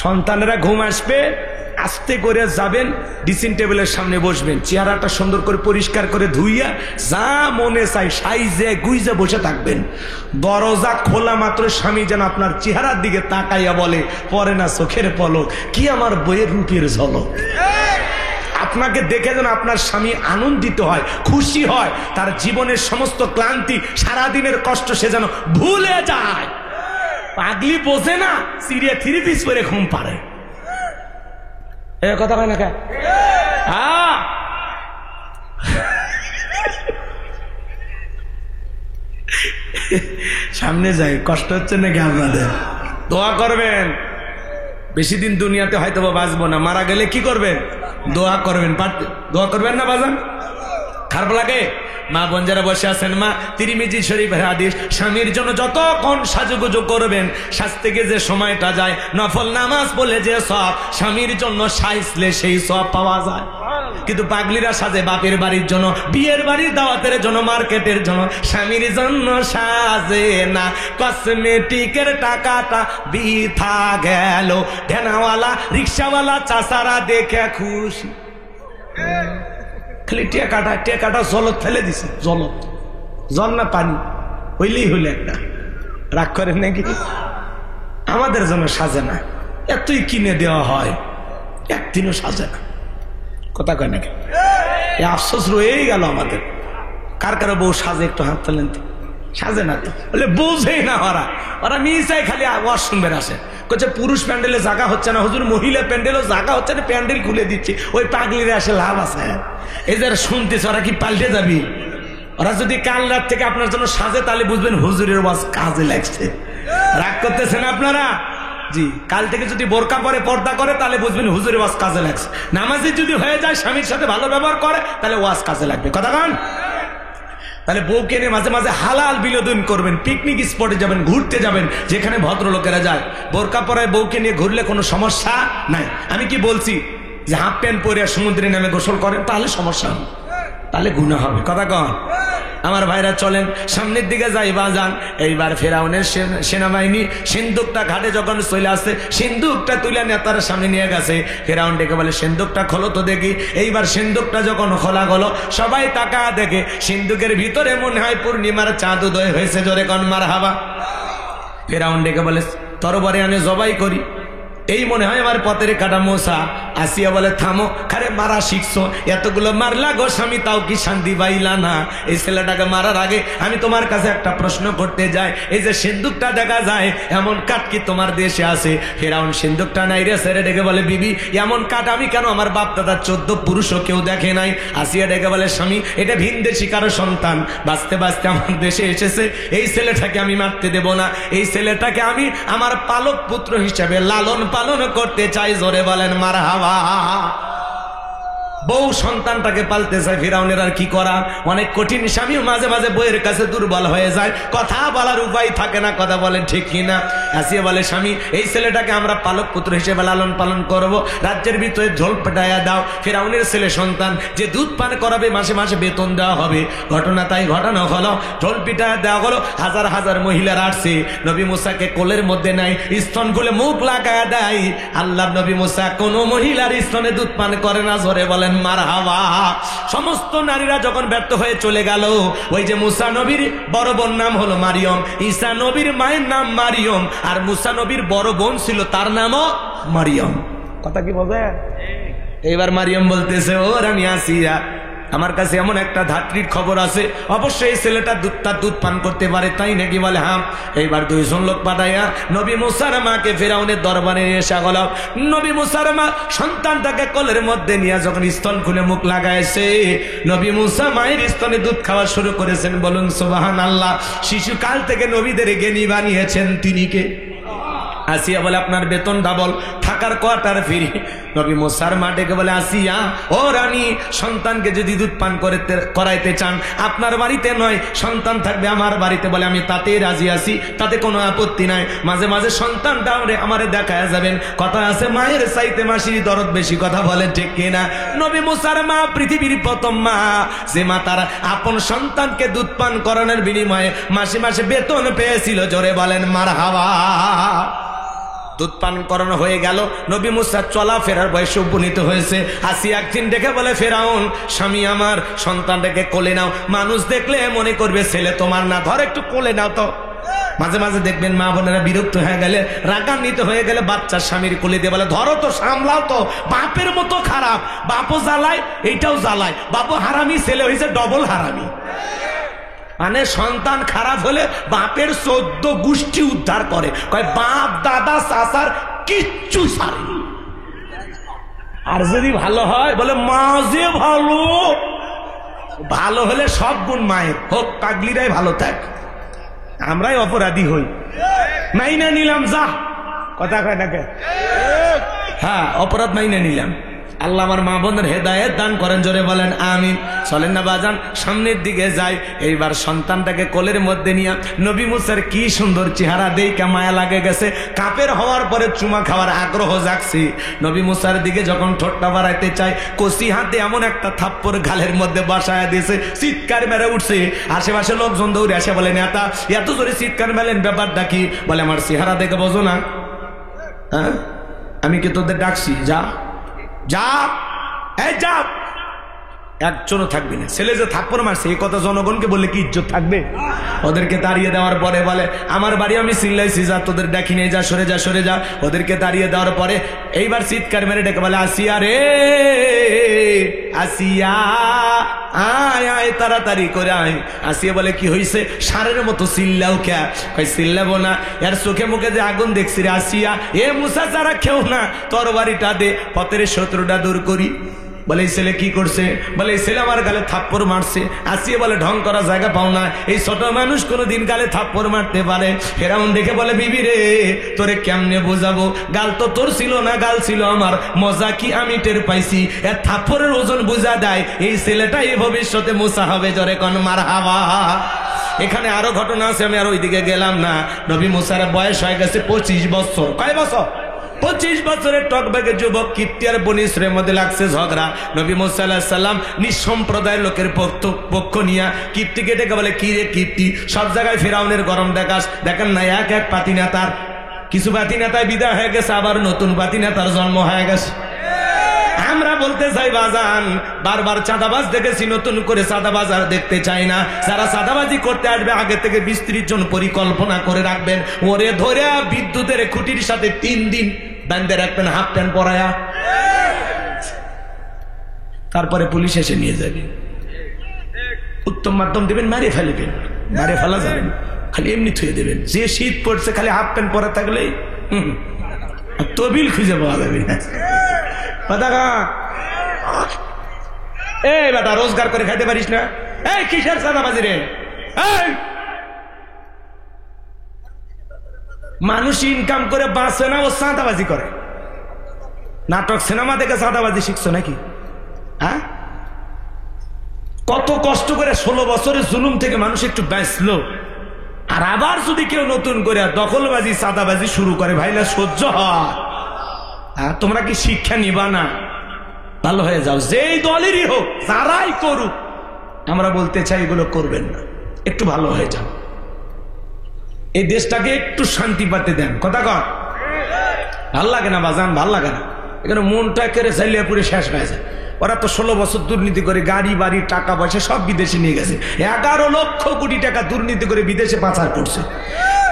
সন্তানেরা ঘুম আসবে, আস্তে করে যাবেন, ড্রেসিং টেবিলের সামনে বসবেন, চেহারাটা সুন্দর করে পরিষ্কার করে ধুইয়া যা মনে চাই সাইজে গুইজে বসে থাকবেন। দরজা খোলা মাত্র স্বামী যেন আপনার চেহারার দিকে তাকাইয়া বলে, পরে না চোখের পলক, কি আমার বইয়ের রূপের ঝলক। আপনাকে দেখে যেন আপনার স্বামী আনন্দিত হয়, খুশি হয়, তার জীবনের সমস্ত ক্লান্তি, সারাদিনের কষ্ট সে যেন ভুলে যায়। পাগলি বোঝে না, সিরিয়া 3 পিস করে ঘুম পারে। কথা হয় না কে? সামনে যাই, কষ্ট হচ্ছে নাকি আপনাদের? দোয়া করবেন, বেশি দিন দুনিয়াতে হয়তো বাঁচবো না, মারা গেলে কি করবেন? দোয়া করবেন। দোয়া করবেন না বাজান? খারাপ লাগে? মা বোন যারা বসে আছেন, মা তিরমিজি শরীফের হাদিস, স্বামীর জন্য যতক্ষণ সাজুগুজু করবেন, সাজতে যে সময়টা যায়, নফল নামাজ বলে যে সব, স্বামীর জন্য সাজলে সেই সব পাওয়া যায়। কিন্তু পাগলিরা সাজে বাপের বাড়ির জন্য, বিয়ের বাড়ির দাওয়াতের জন্য, মার্কেটের জন্য, স্বামীর জন্য সাজে না। কসমেটিকের টাকাটা বৃথা গেল, ঢেনাওয়ালা রিক্সাওয়ালা চাচারা দেখে খুশি, খালি টেকাটা জলত ফেলে দিছে। জল না পানি হইলেই হইলে একটা। রাগ করেন নাকি? আমাদের জন্য সাজে না, এতই কিনে দেওয়া হয়, একদিনও সাজে না। কথা কয় নাকি? আফসোস রয়েই গেল আমাদের। কার কারো বউ সাজে? একটু হাত তোলেন তো। সাজে না তো, বলে বোঝেই না। ওরা মিশাই খালি আওয়াজ শুনবেন আসে, বলছে পুরুষ প্যান্ডেলে জায়গা হচ্ছে না হুজুর, মহিলা প্যান্ডেলও জায়গা হচ্ছে না, প্যান্ডেল খুলে দিচ্ছে। ওই পাগলিরা আসে লাভ আছে? এই যারা শুনতেছে ওরা কি পাল্টে যাবি? ওরা যদি কাল রাত থেকে আপনার জন্য সাজে, তাহলে বুঝবেন হুজুরের ওয়াজ কাজে লাগছে। রাগ করতেছেন আপনারা? জি, কাল থেকে যদি বোরকা পরে পর্দা করে, তাহলে বুঝবেন হুজুরের ওয়াজ কাজে লাগছে। নামাজি যদি হয়ে যায়, স্বামীর সাথে ভালো ব্যবহার করে, তাহলে ওয়াজ কাজে লাগবে। কথা কান? তাহলে বউকে নিয়ে মাঝে মাঝে হালাল বিনোদন করবেন, পিকনিক স্পটে যাবেন, ঘুরতে যাবেন, যেখানে ভদ্রলোকেরা যায়। বোরকা পরায় বউকে নিয়ে ঘুরলে কোনো সমস্যা নাই। আমি কি বলছি যে হাফ প্যান্ট পরে সমুদ্রে নেমে গোসল করেন, তাহলে সমস্যা হবে, তাহলে গুনাহ হবে। কথা কন? আমার ভাইরা চলেন সামনের দিকে যাই বাজান। এইবার ফেরাউনের সেনাবাহিনী সিন্ধুকটা ঘাটে যখন চলে আসছে, সিন্ধুকটা তুলে নেতার সামনে নিয়ে গেছে। ফেরাউন ডেকে বলে, সিন্ধুকটা খোলো তো দেখি। এইবার সিন্ধুকটা যখন খোলা গেল, সবাই তাকা দেখে সিন্ধুকের ভিতরে মনে হয় পূর্ণিমার চাঁদ উদয় হয়েছে। জোরে কন মারহাবা। ফেরাউন ডেকে বলে তরবারে আনে জবাই করি, এই মনে হয় আমার পথের কাটা মশা। আসিয়া বলে থামো, খারে মারা শিখছো, এতগুলো মারলা গো স্বামী, তাও কি শান্তি পাইলা না? এই ছেলেটাকে মারার আগে আমি তোমার কাছে একটা প্রশ্ন করতে যাই, এই যে সিন্দুকটা দেখা যায় এমন কাঠ কি তোমার দেশে আছে? ফেরাউন সিন্দুকটা নাই রে ছেড়ে ডেকে বলে বিবি এমন কাঠ আমি কেন, আমার বাপ দাদার 14 পুরুষও কেউ দেখে নাই। আসিয়া ডেকে বলে স্বামী এটা ভিনদেশী কারো সন্তান, বাঁচতে বাঁচতে আমার দেশে এসেছে, এই ছেলেটাকে আমি মারতে দেব না, এই ছেলেটাকে আমি আমার পালক পুত্র হিসেবে লালন পালন করতে চাই। জোরে বলেন মারহাবা। বউ সন্তানটাকে পালতে চায়, ফিরাউনের আর কি করা, অনেক কঠিন। স্বামীও মাঝে মাঝে বইয়ের কাছে দুর্বল হয়ে যায়, কথা বলার উপায় থাকে না, কথা বলেন ঠিক কিনা? আসিয়া বলে স্বামী এই ছেলেটাকে আমরা পালক পুত্র হিসেবে লালন পালন করব, রাজ্যের ভিতরে ঝোল পেটাইয়া দাও। ফিরাউনের ছেলে সন্তান যে দুধ পান করাবে মাসে মাসে বেতন দেওয়া হবে। ঘটনা তাই ঘটানো হলো, ঝোল পিটাইয়া দেওয়া হলো। হাজার হাজার মহিলারা আসছে, নবী মুসাকে কোলের মধ্যে নাই, স্তন খুলে মুখ লাগায় দেয়। আল্লাহ নবী মুসা কোন মহিলার স্তনে দুধ পান করে না। জোরে বলেন মারহাবা। সমস্ত নারীরা যখন ব্যর্থ হয়ে চলে গেল, ওই যে মুসা নবীর বড় বোন নাম হলো মারিয়ম, ঈসা নবীর মায়ের নাম মারিয়ম, আর মুসা নবীর বড় বোন ছিল তার নামও মারিয়ম। কথা কি বোঝে? এইবার মারিয়ম বলতেছে ও রানী আসিয়া, আমার কাছে এমন একটা ধাত্রীর খবর আছে, অবশ্যই এই ছেলেটা দুধ পান করতে পারে, তাই নাকি? বলে হ্যাঁ। এইবার 2জন লোক পাঠাইয়া নবী মুসার মাকে ফেরাউনের দরবারে এসে গেল। নবী মুসার মা সন্তানটাকে কোলের মধ্যে নিয়ে যখন স্তন খুলে মুখ লাগাইছে, নবী মুসা মায়ের স্তনে দুধ খাওয়া শুরু করেছেন। বলুন সুবহানাল্লাহ। শিশুকাল থেকে নবীদের জ্ঞানী বানিয়েছেন তিনি কে? আসিয়া বলে আপনার বেতন ডাবল, থাকার কোয়ার্টার ফ্রি। নবী মুসার মা ডেকে বলে আসিয়া ও রানী, সন্তানকে যদি দুধ পান করাইতে চান আপনার বাড়িতে নয়, সন্তান থাকবে আমার বাড়িতে। বলে আমি তাতেই রাজি আছি, তাতে কোনো আপত্তি নাই। মাঝে মাঝে সন্তানটা আমারে দেখায় যাবেন, কথা আছে মায়ের চাইতে মাসির দরদ বেশি, কথা বলে ঠিক কিনা? নবী মুসার মা পৃথিবীর প্রথম মা, যে মা তার আপন সন্তানকে দুধ পান করানোর বিনিময়ে মাসে মাসে বেতন পেয়েছিল। জোরে বলেন মারহাবা। দুধ পান করানো হয়ে গেল, নবী মুসা চলা ফেরার বয়সে উপনীত হয়েছে। আসিয়া একদিন দেখে বলে ফেরাউন স্বামী আমার সন্তানটাকে কোলে নাও, মানুষ দেখলে মনে করবে ছেলে তোমার না, ধর একটু কোলে নাও তো। মাঝে মাঝে দেখবেন মা বোনেরা বিরক্ত হয়ে গেলে, রাগান্বিত হয়ে গেলে বাচ্চার স্বামীর কোলে দিয়ে বলে ধরো তো, সামলাও তো, বাপের মতো খারাপ, বাপও জ্বালায় এইটাও জ্বালায়, বাপও হারামি, ছেলে হয়েছে ডবল হারামি। মানে সন্তান খারাপ হলে বাপের 14 গোষ্ঠী উদ্ধার করে, কয় বাপ দাদা চাচার কিচ্ছু ছাড়েনি। আর যদি ভালো হয় বলে মা যে ভালো, ভালো হলে সব গুণ মায়ের হোক, পাগলিরাই ভালো থাক, আমরাই অপরাধী হই। মাইনা নিলাম যা, কথা কয় নাকি? হ্যাঁ অপরাধ মাইনা নিলাম। আল্লাহ আমার মা বোনের হেদায়েত দান করেন, জোরে বলেন আমিন। চলেন না বাজান সামনের দিকে যাই। এইবার সন্তানটাকে কোলের মধ্যে নিয়ে নবী মুসার কি সুন্দর চেহারা দেখে মায়া লাগে গেছে, কাপের হওয়ার পরে চুমা খাওয়ার আগ্রহ জাগছে। নবী মুসার দিকে যখন ঠোঁটটা বাড়াইতে চায়, কষি হাতে এমন একটা থাপ্পড় গালের মধ্যে বসায় দিয়েছে, চিৎকার মেরে উঠছে। আশেপাশে লোকজন দৌড়ে আসে, বলে নেতা এত জোরে চিৎকার মেলেন, ব্যাপারটা কি? বলে আমার চেহারা দেখে বোঝো না? হ্যাঁ আমি কি তোদের ডাকছি? যা যা, এই যা, একজনও থাকবি না। ছেলে যে থাপ্পড় মারছে এই কথা জনগণকে বললে কি ইজ্জত থাকবে? ওদেরকে তাড়িয়ে দেওয়ার পরে বলে আমার বাড়ি আমি চিল্লাইছি, যা তোদের ডাকি নেই, যা সরে যা সরে যা। ওদেরকে তাড়িয়ে দেওয়ার পরে এইবার চিৎকার মেরে ডেকে বলে আসিয়া রে আসিয়া, আয় আয় তাড়াতাড়ি করে আয়। আসিয়া বলে কি হয়েছে? সারের মতো চিল্লাও কে? কই চিল্লাবো না, এর চোখে মুখে যে আগুন দেখছি রে। আসিয়া এ মুসা যারা কেউ না, তোর বাড়িটা দে, পথের শত্রুটা দূর করি। বলে এই ছেলে কি করছে? বলে এই ছেলে আমার গালে থাপ্পড় মারছে। আসিয়া বলে ঢং করা জায়গা পাও না, এই ছোট মানুষ কোনোদিন গালে থাপ্পড় মারতে পারে? ফেরাউন দেখে বলে বিবি রে তোরে কেমনে বোঝাবো, গাল তো তোর ছিল না, গাল ছিল আমার, মজা কি আমি টের পাইছি। এর থাপ্পড়ের ওজন বোঝা দেয়, এই ছেলেটাই ভবিষ্যতে মুসা হবে। জোরে কোন মারহাবা। এখানে আরো ঘটনা আছে, আমি আর ওইদিকে গেলাম না। নবী মুসার বয়স হয়ে গেছে 25 বছর। কয় বছর? 25 বছরের টকবাগে যুবক কিপ্তি আর বনি ইসরায়েলের মধ্যে লাগছে ঝগড়া। নবী মুসা আলাইহিস সালাম নিঃসম্প্রদায়ের লোকের পক্ষ নিয়ে কিপ্তিকে ডেকে বলে কি রে কিপ্তি, সব জায়গায় ফেরাউনের গরম দেখাস। দেখেন না এক এক পাতি নেতার, কিছু পাতি নেতায় বিদায় হয়ে গেছে, আবার নতুন পাতি নেতার জন্ম হয়ে গেছে। আমরা বলতে চাই বাজান, বারবার চাঁদাবাজ দেখেছি, নতুন করে চাঁদাবাজ আর দেখতে চাই না। যারা চাঁদাবাজি করতে আসবে আগে থেকে 20-30 জন পরিকল্পনা করে রাখবেন, ওরে ধরে বিদ্যুতের খুঁটির সাথে 3 দিন বাঁধে রাখবেন, হাফ প্যান্ট পরায়া, তারপরে পুলিশ এসে নিয়ে যাবে। উত্তম মাধ্যম দেবেন, মারে ফেলবেন, মারে ফেলা যাবেন, খালি এমনি থুয়ে দেবেন। যে শীত পড়ছে খালি হাফ প্যান্ট পরা থাকলে তবিল খুঁজে পাওয়া যাবে না। এই বেটা, রোজগার করে খাইতে পারিস না? এই কিসের চাঁদাবাজি রে? মানুষ ইনকাম করে বাঁচে না, ও চাঁদাবাজি করে। নাটক সিনেমা দেখে চাঁদাবাজি শিখছো নাকি? হ্যাঁ, কত কষ্ট করে 16 বছরের জুলুম থেকে মানুষ একটু বাঁচলো, আর আবার যদি কেউ নতুন করে দখলবাজি চাঁদাবাজি শুরু করে, ভাইলা সহ্য হয়? তোমরা কি শিক্ষা নিবা না? ভালো হয়ে যাও, যেই দলেরই হোক, যারাই করুক। আমরা বলতে চাই এগুলো করবেন না, একটু ভালো হয়ে যাও, এই দেশটাকে একটু শান্তি পাতে দেন। কথা কর, ভাল লাগে না বাজান? ভাল লাগে না? এখানে মনটা করে চাইলে পুরে শেষ হয়ে যায়। ওরা তো 16 বছর দুর্নীতি করে গাড়ি বাড়ি টাকা পয়সা সব বিদেশে নিয়ে গেছে। 11 লক্ষ কোটি টাকা দুর্নীতি করে বিদেশে পাচার করছে।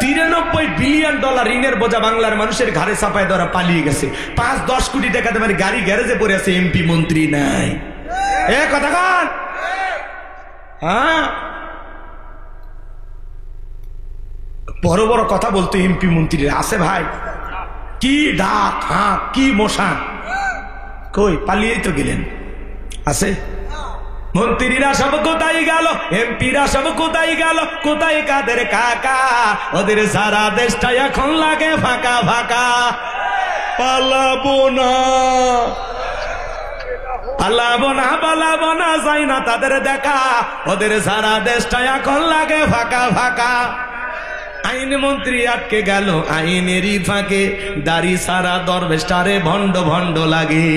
93 বিলিয়ন ডলার ঋণের বোঝা বাংলার মানুষের ঘাড়ে চাপায় ধরা পালিয়ে গেছে। 5-10 কোটি টাকা তোমার গাড়ি গ্যারেজে পড়ে আছে, এমপি মন্ত্রী নাই। এ কথা কন, হ্যাঁ, বড় বড় কথা বলতো এমপি মন্ত্রী আছে ভাই, কি ডাক, হ্যাঁ, কি মশান, কই পালিয়েই তো গেলেন। আছে মন্ত্রীরা সব কোথায় গেল, এমপিরা সব কোথায় গেল, কোথায় কাদের কাকা? ওদের সারা দেশটা এখন লাগে ফাঁকা ফাঁকা। পালাবো না, পালাবো না, পালাবো না, যাই না তাদের দেখা, ওদের সারা দেশটা এখন লাগে ফাঁকা ফাঁকা। আইন মন্ত্রী আটকে গেল আইনেরই ফাঁকে, দাড়ি সারা দরবেশটারে ভণ্ড ভণ্ড লাগে।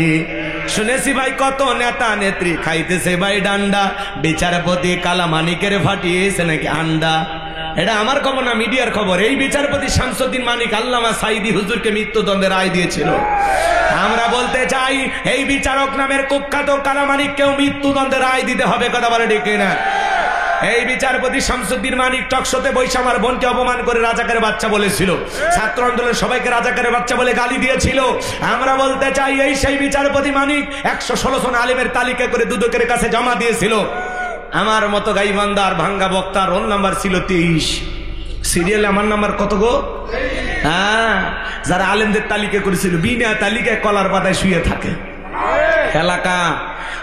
শুনেছি ভাই কত নেতা নেত্রী খাইতেছে ভাই ডান্ডা, বিচারপতি কালামানিকের ফাটিয়েছে নাকি আন্ডা। এটা আমার খবর না, মিডিয়ার খবর। এই বিচারপতি শামসুদ্দিন মানিক আল্লামা সাইদি হুজুরকে মৃত্যুদণ্ডের রায় দিয়েছিল। আমরা বলতে চাই এই বিচারক নামের কুখ্যাত কালামানিককেও মৃত্যুদণ্ডের রায় দিতে হবে। কথা বলে ঠিক না? এই বিচারপতি শামসুদ্দিন মানিক টকশোতে বৈশা আমার বোনকে অপমান করে রাজাকারের বাচ্চা বলেছিল, ছাত্র আন্দোলনের সবাইকে রাজাকারের বাচ্চা বলে গালি দিয়েছিল। আমরা বলতে চাই এই সেই বিচারপতি মানিক 116 জন আলেমের তালিকা করে দুদকের কাছে জমা দিয়েছিল। আমার মতো গাইবান্দার ভাঙ্গা বক্তা রোল নাম্বার ছিল 23, সিরিয়ালে আমার নাম্বার কত গো? হ্যাঁ, যারা আলেমদের তালিকা করেছিল বিনা তালিকায় কলার পাতায় শুয়ে থাকে। এলাকা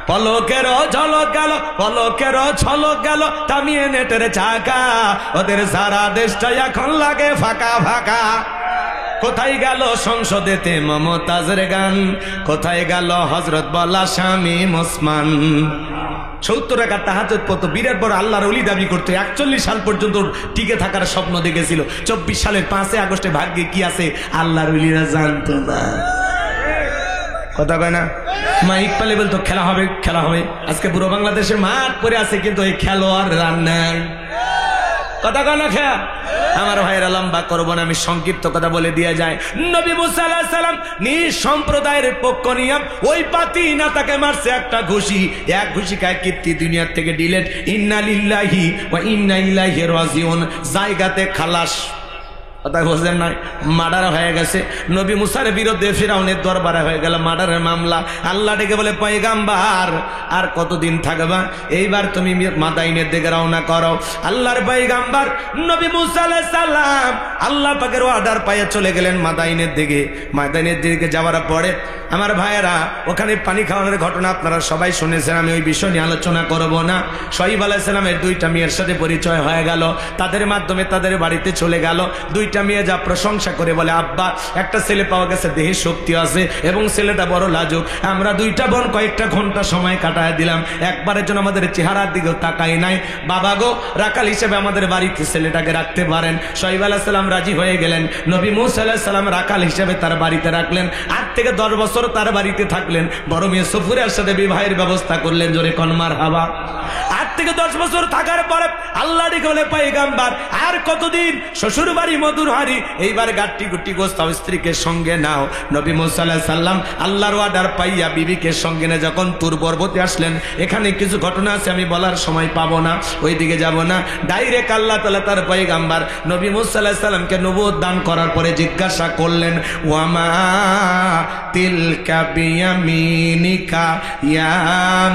পলকের ঝলক গেল, পলকের ঝলক গেল, থামিয়ে নেটের চাকা, ওদের সারা দেশটা এখন লাগে ফাঁকা ফাঁকা। কোথায় গেল সংসদেতে মমতাজের গান, কোথায় গেল হযরত বলা স্বামী ওসমান। 70 টাকা তাহাজ্জুদ পড়তো, বিরাট বড় আল্লাহর ওলি দাবি করতো, 41 সাল পর্যন্ত টিকে থাকার স্বপ্ন দেখেছিল। 24 সালের 5 আগস্টে ভাগ্যে কি আছে আল্লাহর ওলিরা জানতো না। কথা কয় না? মাইক পালে বলতো খেলা হবে, খেলা হবে। আজকে পুরো বাংলাদেশের মাঠ পরে আছে, কিন্তু এই খেলোয়াড় রান নাই। কথা কয় না? খেয়া আমার ভাইয়েরা লম্বা করবো না, আমি সংক্ষিপ্ত কথা বলে দিয়ে যায়। নবী মুসা আলাইহিস সালাম নিজ সম্প্রদায়ের পক্ষ নিয়ে ওই পাতি না তাকে মারছে একটা ঘুষি। এক ঘুষি খায় কীর্তি দুনিয়ার থেকে ডিলেট। ইন্না লিল্লাহি ওয়া ইন্না ইলাইহি রাজিউন, জায়গাতে খালাস। কথা বুঝলেন না? মার্ডার হয়ে গেছে। নবী মুসার বিরুদ্ধে ফিরাউনের দরবারে হয়ে গেল মার্ডারের মামলা। আল্লাহ ডেকে বলে পয়গাম্বার আর কতদিন থাকবা, এইবার তুমি মাদাইনের দিকে রওনা করো। আল্লাহর পয়গাম্বার নবী মুসা আলাইহিস সালাম আল্লাহ পাকের অর্ডার পায়ে চলে গেলেন মাদাইনের দিকে। মাদাইনের দিকে যাওয়ার পরে আমার ভাইয়েরা ওখানে পানি খাওয়ানোর ঘটনা আপনারা সবাই শুনেছেন, আমি ওই বিষয় নিয়ে আলোচনা করব না। শোয়েব আলাইহিস সালামের 2টা মেয়ের সাথে পরিচয় হয়ে গেল, তাদের মাধ্যমে তাদের বাড়িতে চলে গেল। 2টা মেয়ে যা প্রশংসা করে বলে, আব্বা একটা ছেলে পাওয়া গেছে, দেহে শক্তি আছে এবং ছেলেটা বড় লাজুক। আমরা 2টা বোন কয়েকটা ঘন্টা সময় কাটায় দিলাম, একবারের জন্য আমাদের চেহারার দিকেও তাকাই নাই। বাবা গো, রাখাল হিসেবে আমাদের বাড়িতে ছেলেটাকে রাখতে পারেন। শোয়েব আলাইহিস সালাম রাজি হয়ে গেলেন। নবী মুসা আলাইহিস সালাম রাখাল হিসেবে তার বাড়িতে রাখলেন। 8 থেকে 10 বছর তার বাড়িতে থাকলেন। বড় মেয়ে সফুরের সাথে বিবাহের ব্যবস্থা করলেন। জোরে কোন মারহাবা। 8 থেকে 10 বছর থাকার পরে আল্লাহ ডেকে বলে পয়গম্বর আর কতদিন শ্বশুর বাড়ি মধুর হাড়ি, এইবার গাট্টি গুটি গোস্তাও স্ত্রীকে সঙ্গে নাও। নবী মুহাম্মদ সাল্লাল্লাহু আলাইহি সাল্লাম আল্লাহর অর্ডার পাইয়া বিবিকে সঙ্গে নিয়ে যখন তুর পর্বতে আসলেন, এখানে কিছু ঘটনা আছে আমি বলার সময় পাবো না, ওই দিকে যাব না, ডাইরেক্ট আল্লাহ তাআলা তার পয়গম্বর নবী মুহাম্মদ সাল্লাল্লাহু আলাইহি সাল্লামকে নবুয়ত দান করার পরে জিজ্ঞাসা করলেন, ওয়ামা তিলকা বিয়ামিনিকা ইয়া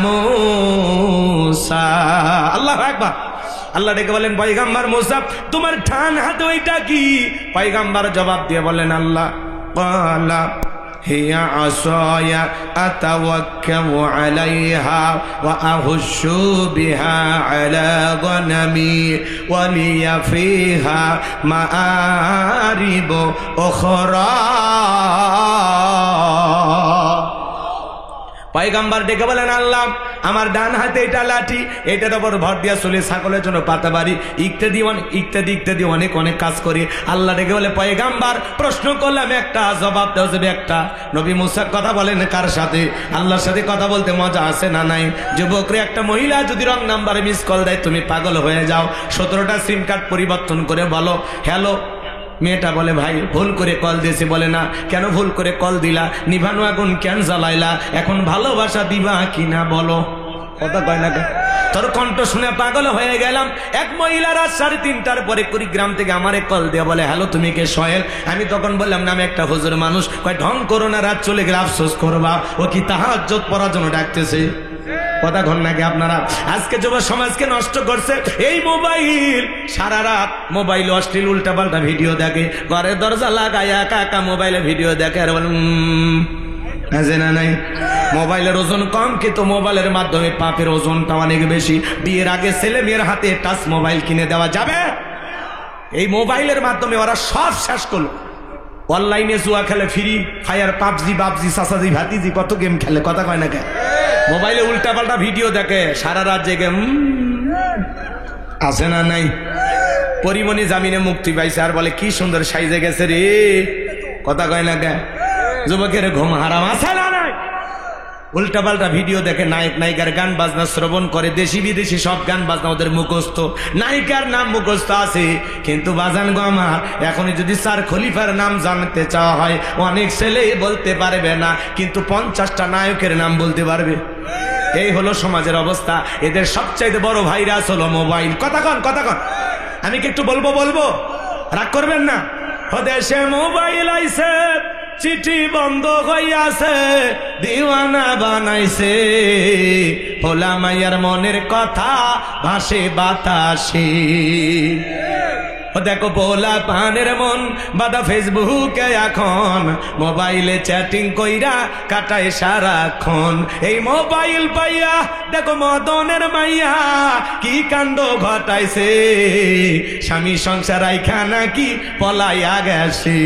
মূসা। আল্লাহু আকবার। আল্লাহ ডেকে বলেন পয়গম্বর মুসা তোমার ডান হাতে ওইটা কি? পয়গম্বর জবাব দিয়ে বলেন আল্লাহ ক্বালা হিয়া আসায়া আতাওয়াক্কাউ আলাইহা ওয়া আহুশু বিহা আলা গনামি ওয়া লিয়া ফিহা মাআরিব উখরা। পয়গম্বর ডেকে বলেন আল্লাহ আমার ডান হাতে এটা লাঠি, এটার উপর ভর দিয়া চলে ছাগলের জন্য পাতা বাড়ি ইত্যাদি অনেক কাজ করি। আল্লাহ ডেকে বলে পয়গম্বর প্রশ্ন করলাম একটা, জবাব দেওয়া যাবে একটা। নবী মুসা কথা বলেন কার সাথে? আল্লাহর সাথে কথা বলতে মজা আছে না নাই? যুবকরে একটা মহিলা যদি রং নাম্বারে মিস কল দেয় তুমি পাগল হয়ে যাও। 17টা সিম কার্ড পরিবর্তন করে বলো হ্যালো। মেয়েটা বলে ভাই ভুল করে কল দিয়েছি। বলে না, কেন ভুল করে কল দিলা? নিভানো আগুন কেন জ্বালাইলা? এখন ভালোবাসা দিবা কিনা বলো? কথা কয় না, তোর কণ্ঠ শুনে পাগল হয়ে গেলাম। এক মহিলা রাত 3:30টার পরে কুড়িগ্রাম থেকে আমারে কল দিয়ে বলে হ্যালো তুমি কে সোহেল? আমি তখন বললাম না আমি একটা হুজুর মানুষ। কয় ঢং করো না, রাত চলে গেলে আফসোস করবা। ও কি তাহাজ্জুদ পড়ার জন্য ডাকতেছে? কথা ঘন নাকি আপনারা? আজকে যুব সমাজকে নষ্ট করছে এই মোবাইল। সারা রাত মোবাইল অশ্লীল উল্টাপাল্টা ভিডিও দেখে, ঘরের দরজা লাগায় একা একা মোবাইলে ভিডিও দেখে আর বলে আছে না নাই? মোবাইলের ওজন কম, কিন্তু মোবাইলের মাধ্যমে পাপের ওজনটা অনেক বেশি। বিয়ের আগে ছেলে মেয়ের হাতে টাচ মোবাইল কিনে দেওয়া যাবে? এই মোবাইলের মাধ্যমে ওরা সব শেষ করলো। অনলাইনে জুয়া খেলে, ফ্রি ফায়ার, পাবজি বাবজি সাসাজি ভাতিজি কত গেম খেলে। কথা কয় না কে? মোবাইলে উল্টা পাল্টা ভিডিও দেখে, সারা রাত জেগে আছে না নাই? পরিমণি জামিনে মুক্তি পাইছে আর বলে কি সুন্দর সাইজে গেছে রে। কথা কয় না কে? যুবকের ঘুম হারাম আছে না নাই? উল্টা পাল্টা ভিডিও দেখে, নায়ক নায়িকার গান বাজনা শ্রবণ করে, দেশি বিদেশি সব গান বাজনা ওদের মুখস্থ, নায়িকার নাম মুখস্থ আছে। কিন্তু বাজান গো আমার, এখনই যদি স্যার খলিফার নাম জানতে চাওয়া হয় অনেক ছেলে বলতে পারবে না, কিন্তু 50টা নায়কের নাম বলতে পারবে। এই হলো সমাজের অবস্থা। এদের সবচাইতে বড় ভাইরাস হলো মোবাইল। কথা কন, কথা কন। আমি কি একটু বলবো? রাগ করবেন না। দেশে মোবাইল আইছে, চিঠি বন্ধ হইয়াছে, দিওয়ানা বানাইছে, ভোলা মাইয়ার মনের কথা ভাসে বাতাসে। দেখো ভোলা পানের মন বাদা ফেসবুকে এখন, মোবাইলে চ্যাটিং কইরা কাটায় সারাক্ষণ। এই মোবাইল পাইয়া দেখো মদনের মাইয়া কি কাণ্ড ঘটাইছে, স্বামী সংসার রাইখা নাকি পলাইয়া গেছে।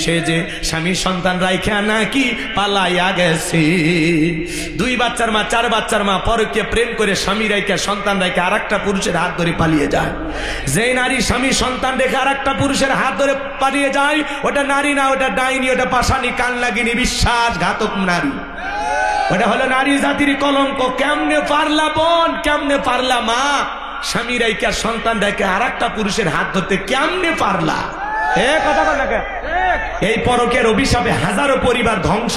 সে যে স্বামী সন্তান রাইখা নাকি পালাইয়া গেছে। 2 বাচ্চার মা, 4 বাচ্চার মা পরকে প্রেম করে স্বামী রাইখা সন্তান রাইখা আর একটা পুরুষের হাত ধরে পালিয়ে যায়। যে নারী স্বামী সন্তান রেখে আর একটা পুরুষের হাত ধরে পালিয়ে যায়, ওটা নারী না, ওটা ডাইনি, ওটা পাশানি, কান লাগিনি, বিশ্বাসঘাতক নারী। ওটা হলো নারী জাতির কলঙ্ক। কেমনে পারলা বোন, কেমনে পারলা মা, স্বামী রাইকা সন্তান রেখে আর একটা পুরুষের হাত ধরতে কেমনে পারলা? কথা বল না। এই পরকের অভিশাপে হাজারো পরিবার ধ্বংস।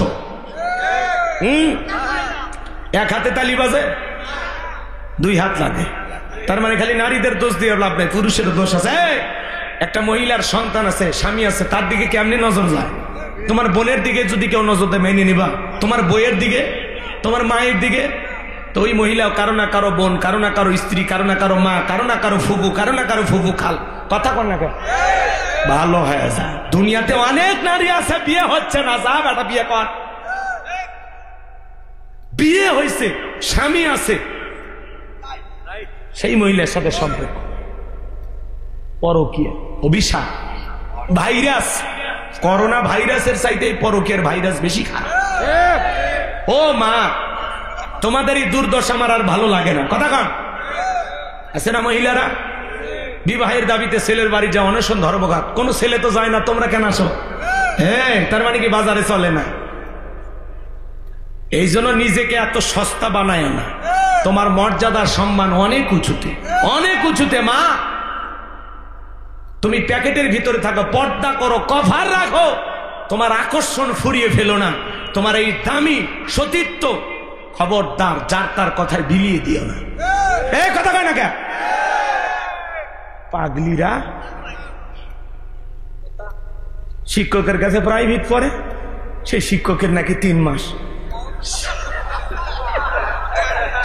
এক হাতে তালি বাজে, 2 হাত লাগে। তার মানে খালি নারীদের দোষ দিয়ে লাভ নাই, পুরুষের দোষ আছে। একটা মহিলার সন্তান আছে, স্বামী আছে, তার দিকে কেমনি নজর যায়? তোমার বোনের দিকে যদি কেউ নজর দেয় মেনে নিবা? তোমার বইয়ের দিকে, তোমার মায়ের দিকে? তো ওই মহিলা কারো না কারো বোন, কারো না কারো স্ত্রী, কারো না কারো মা, কারো না কারো ফুফু, কারো না কারো ফুফু খাল। কথা কর না কেন? ভালো হয়ে যায়। দুনিয়াতে অনেক নারী আছে, বিয়ে হচ্ছে না, যা বেটা বিয়ে কর। বিয়ে হয়েছে, স্বামী আছে, সেই মহিলার সাথে সম্পর্ক, পরকীয়া, অভিশাপ, ভাইরাস। করোনা ভাইরাসের চাইতে পরকীয়ার ভাইরাস বেশি খারাপ। ও মা, তোমাদের এই দুর্দশা আমার আর ভালো লাগে না। কথা কন আছে না? মহিলারা বিবাহের দাবিতে ছেলের বাড়ি যাও, অনশন ধর্মঘাত। কোন ছেলে তো যায় না, তোমরা কেন আসো? তার মানে কি বাজারে চলে না? এই জন্য নিজেকে এত সস্তা বানায় না। তোমার মর্যাদা সম্মান অনেক উঁচুতে, অনেক উঁচুতে। মা, তুমি প্যাকেটের ভিতরে থাকো, পর্দা করো, কভার রাখো, তোমার আকর্ষণ ফুরিয়ে ফেলো না। তোমার এই দামি সতীত্ব খবরদার যার তার কথায় বিলিয়ে দিও না। এই কথা কয় না কে? পাগলিরা শিক্ষকের কাছে প্রাইভেট পড়ে, সেই শিক্ষকের নাকি 3 মাস,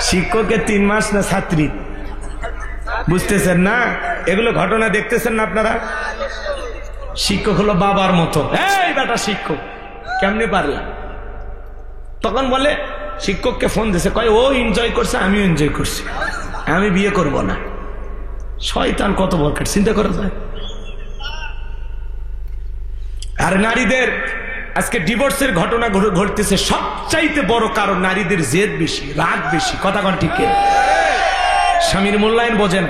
শিক্ষকের 3 মাস না ছাত্রী, বুঝতেছেন না? এগুলো ঘটনা দেখতেছেন না আপনারা? শিক্ষক হলো বাবার মতো। এই বেটা শিক্ষক কেমনে পারলাম? তখন বলে শিক্ষককে ফোন দিছে, কয় ও এনজয় করছে, আমিও এনজয় করছি, আমি বিয়ে করব না। শয়তান কত বরকত, চিন্তা করা যায়? আর নারীদের আজকে ডিভোর্সের ঘটনা ঘটতেছে, সবচাইতে বড় কারণ নারীদের জেদ বেশি, রাগ বেশি। কথা কোন ঠিক? স্বামীর মূল্যায়ন বোঝেন।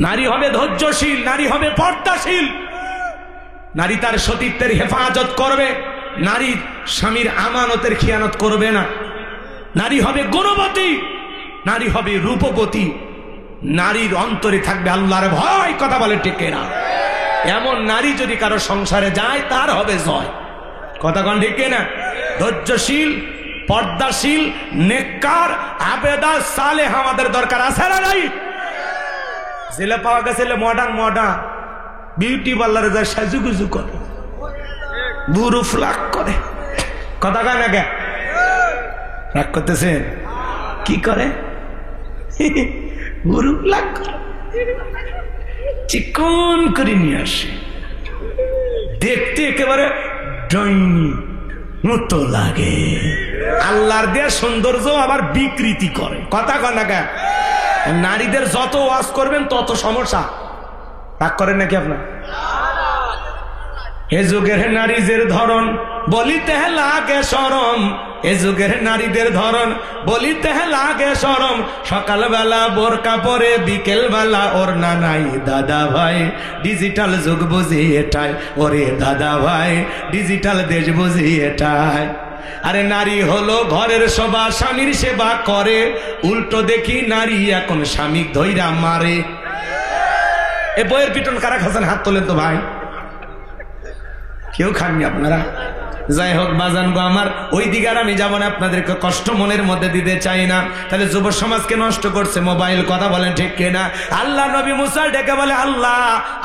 নারী হবে ধৈর্যশীল, নারী হবে পর্দাশীল, নারী তার সতীত্বের হেফাজত করবে, নারী স্বামীর আমানতের খিয়ানত করবে না, নারী হবে গুণবতী, নারী হবে রূপবতী, নারীর অন্তরে থাকবে আল্লাহর ভয়। কথা বলে ঠিক না? এমন নারী যদি কারো সংসারে যায় তার হবে জয়। কথা কোন ঠিক না? ধৈর্যশীল, পর্দাশীল, নেককার, আবেদা, সালেহ আমাদের দরকার আছে না নাই? ছেলে পাওয়া গেছে মডার্ন বিউটি পার্লারে যায়, সাজুগুজু করে, বুড়ো ফ্লাক করে। কথা কয় না কে? রাগ করতেছেন? কি করে? বুড়ো ফ্লাক করে, চিকন করে নিয়ে আসে, দেখতে একেবারে ডাইনি মতো লাগে। আল্লাহর দেয়া সৌন্দর্য আবার বিকৃতি করে। কথা কয় না কে? নারীদের যত ওয়াজ করবেন তত সমস্যা। রাগ করেন নাকি আপনার? এ যুগের নারীদের ধরন বলিতে লাগে শরম, এ যুগের নারীদের ধরন বলিতে লাগে শরম। সকালবেলা বোরকা পরে, বিকেল বেলা ওর নানাই। দাদা ভাই ডিজিটাল যুগ বুঝি এটাই, ওরে দাদা ভাই ডিজিটাল দেশ বুঝি এটাই। আরে নারী হলো ঘরের শোভা, স্বামীর সেবা করে, উল্টো দেখি নারী এখন স্বামী ধইরা মারে। এ বইয়ের পিটন কারা খাচ্ছেন? হাত তোলেন তো ভাই। কেউ খাননি আপনারা? যাই হোক বাজান গো আমার, ওই দিকে আর আমি যাবো না, আপনাদেরকে কষ্ট মনের মধ্যে দিতে চাই না। তাহলে যুব সমাজকে নষ্ট করছে মোবাইল। কথা বলেন ঠিক কিনা? আল্লাহ নবী মুসা ডেকে বলে, আল্লাহ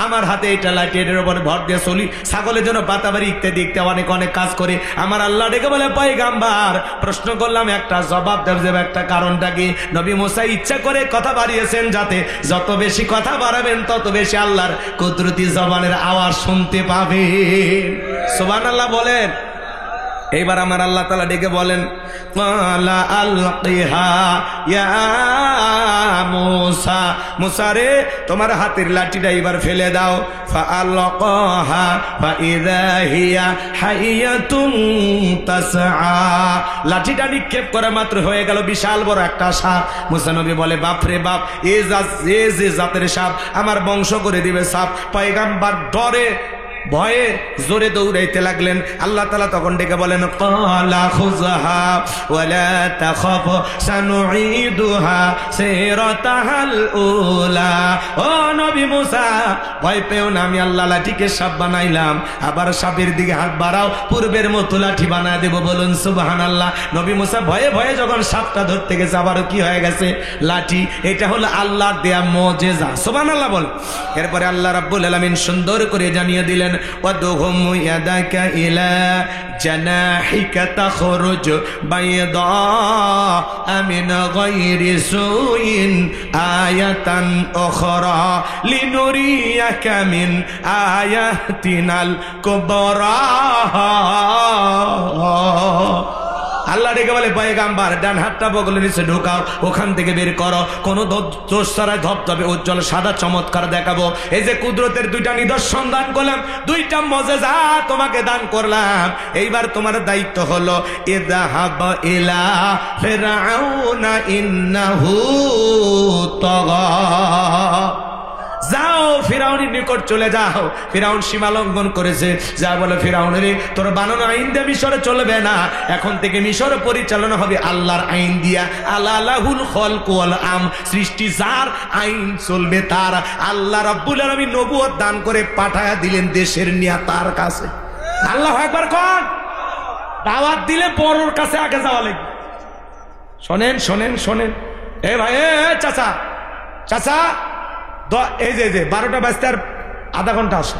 আমার হাতে এটা লাঠি, এটার উপর ভর দিয়ে চলি, ছাগলের জন্য পাতাবাড়ি ইত্যাদি ইত্যাদি অনেক কাজ করে। আমার আল্লাহ ডেকে বলে, পয়গাম্বার প্রশ্ন করলাম, একটা জবাব দেব, একটা কারণটা কি? নবী মুসা ইচ্ছা করে কথা বাড়িয়েছেন, যাতে যত বেশি কথা বাড়াবেন তত বেশি আল্লাহর কুদরতি জবানের আওয়াজ শুনতে পাবে। সুবহানাল্লাহ বলেন। এইবার আমার আল্লাহ তাআলা ডেকে বলেন, ক্বালা আলকিহা ইয়া মূসা, মূসা রে তোমার হাতের লাঠিটা এবার ফেলে দাও। ফাআলকাহা ফাইযা হিয়া হাইয়াতুন তাসআ, লাঠিটা নিক্ষেপ করা মাত্র হয়ে গেল বিশাল বড় একটা সাপ। মূসা নবী বলে, বাপ রে বাপ, এ যে জাতের সাপ, আমার বংশ করে দিবে সাপ। পয়গম্বর ডরে ভয়ে জোরে দৌড়াইতে লাগলেন। আল্লাহ তাআলা তখন ডেকে বলেন, ক্বালা খুযহা ওয়ালা তাখাফ সানুঈদুহা সিরাতাহাল উলা। ও নবী মুসা ভয় পেও না, আমি আল্লাহ লাঠিকে সাপ বানাইলাম, আবার সাপের দিকে হাত বাড়াও, পূর্বের মতো লাঠি বানায় দেব। বলুন সুবহানাল্লাহ। নবী মুসা ভয়ে ভয়ে যখন সাপটা ধরতে গেছে, আবারও কি হয়ে গেছে? লাঠি। এটা হলো আল্লাহর দেয়া মুজিজা। সুবহানাল্লাহ বল। এরপরে আল্লাহ রাব্বুল আলামিন সুন্দর করে জানিয়ে দিলেন, ওয়াদহুম ইয়াদাকা ইলা জানাহিকা তাখরুজ বাইদা মিন গায়রি সুইন আয়াতান উখরা লিনুরিয়াকা মিন আয়াতিনাল কুবরা। আল্লাহ ডেকে বলে, পয়গাম্বার ডান হাতটা বগলের নিচে ঢোকাও, ওখান থেকে বের করো, কোন দোষ ছাড়া ধবধবে উজ্জ্বল সাদা চমৎকার দেখাবো। এই যে কুদরতের দুইটা নিদর্শন দান করলাম, দুইটা মুজিজা তোমাকে দান করলাম। এইবার তোমার দায়িত্ব হলো, ইযহাব ইলা ফিরআউনা ইন্নাহু তাগা, যাও ফিরাউনের নিকট চলে যাও। ফিরাউন সীমা লঙ্ঘন করেছে, যা বলে ফিরাউন রে তোর বানানো আইন দিয়ে মিশরে চলবে না, এখন থেকে মিশর পরিচালনা হবে আল্লাহর আইন দিয়া। আলাহুল খলক ওয়াল আম, সৃষ্টি যার আইন চলবে তার। আল্লাহ রাব্বুল আলামিন নবুয়ত দান করে পাঠায়া দিলেন দেশের নিয়া তার কাছে। আল্লাহু আকবার কোন দাওয়াত দিলে বড়র কাছে আগে যাওয়া লাগবে। শোনেন শোনেন শোনেন, এ ভাই এ চাচা চাচা, এই যে 12টা বাজতে আর আধা ঘন্টা আসে,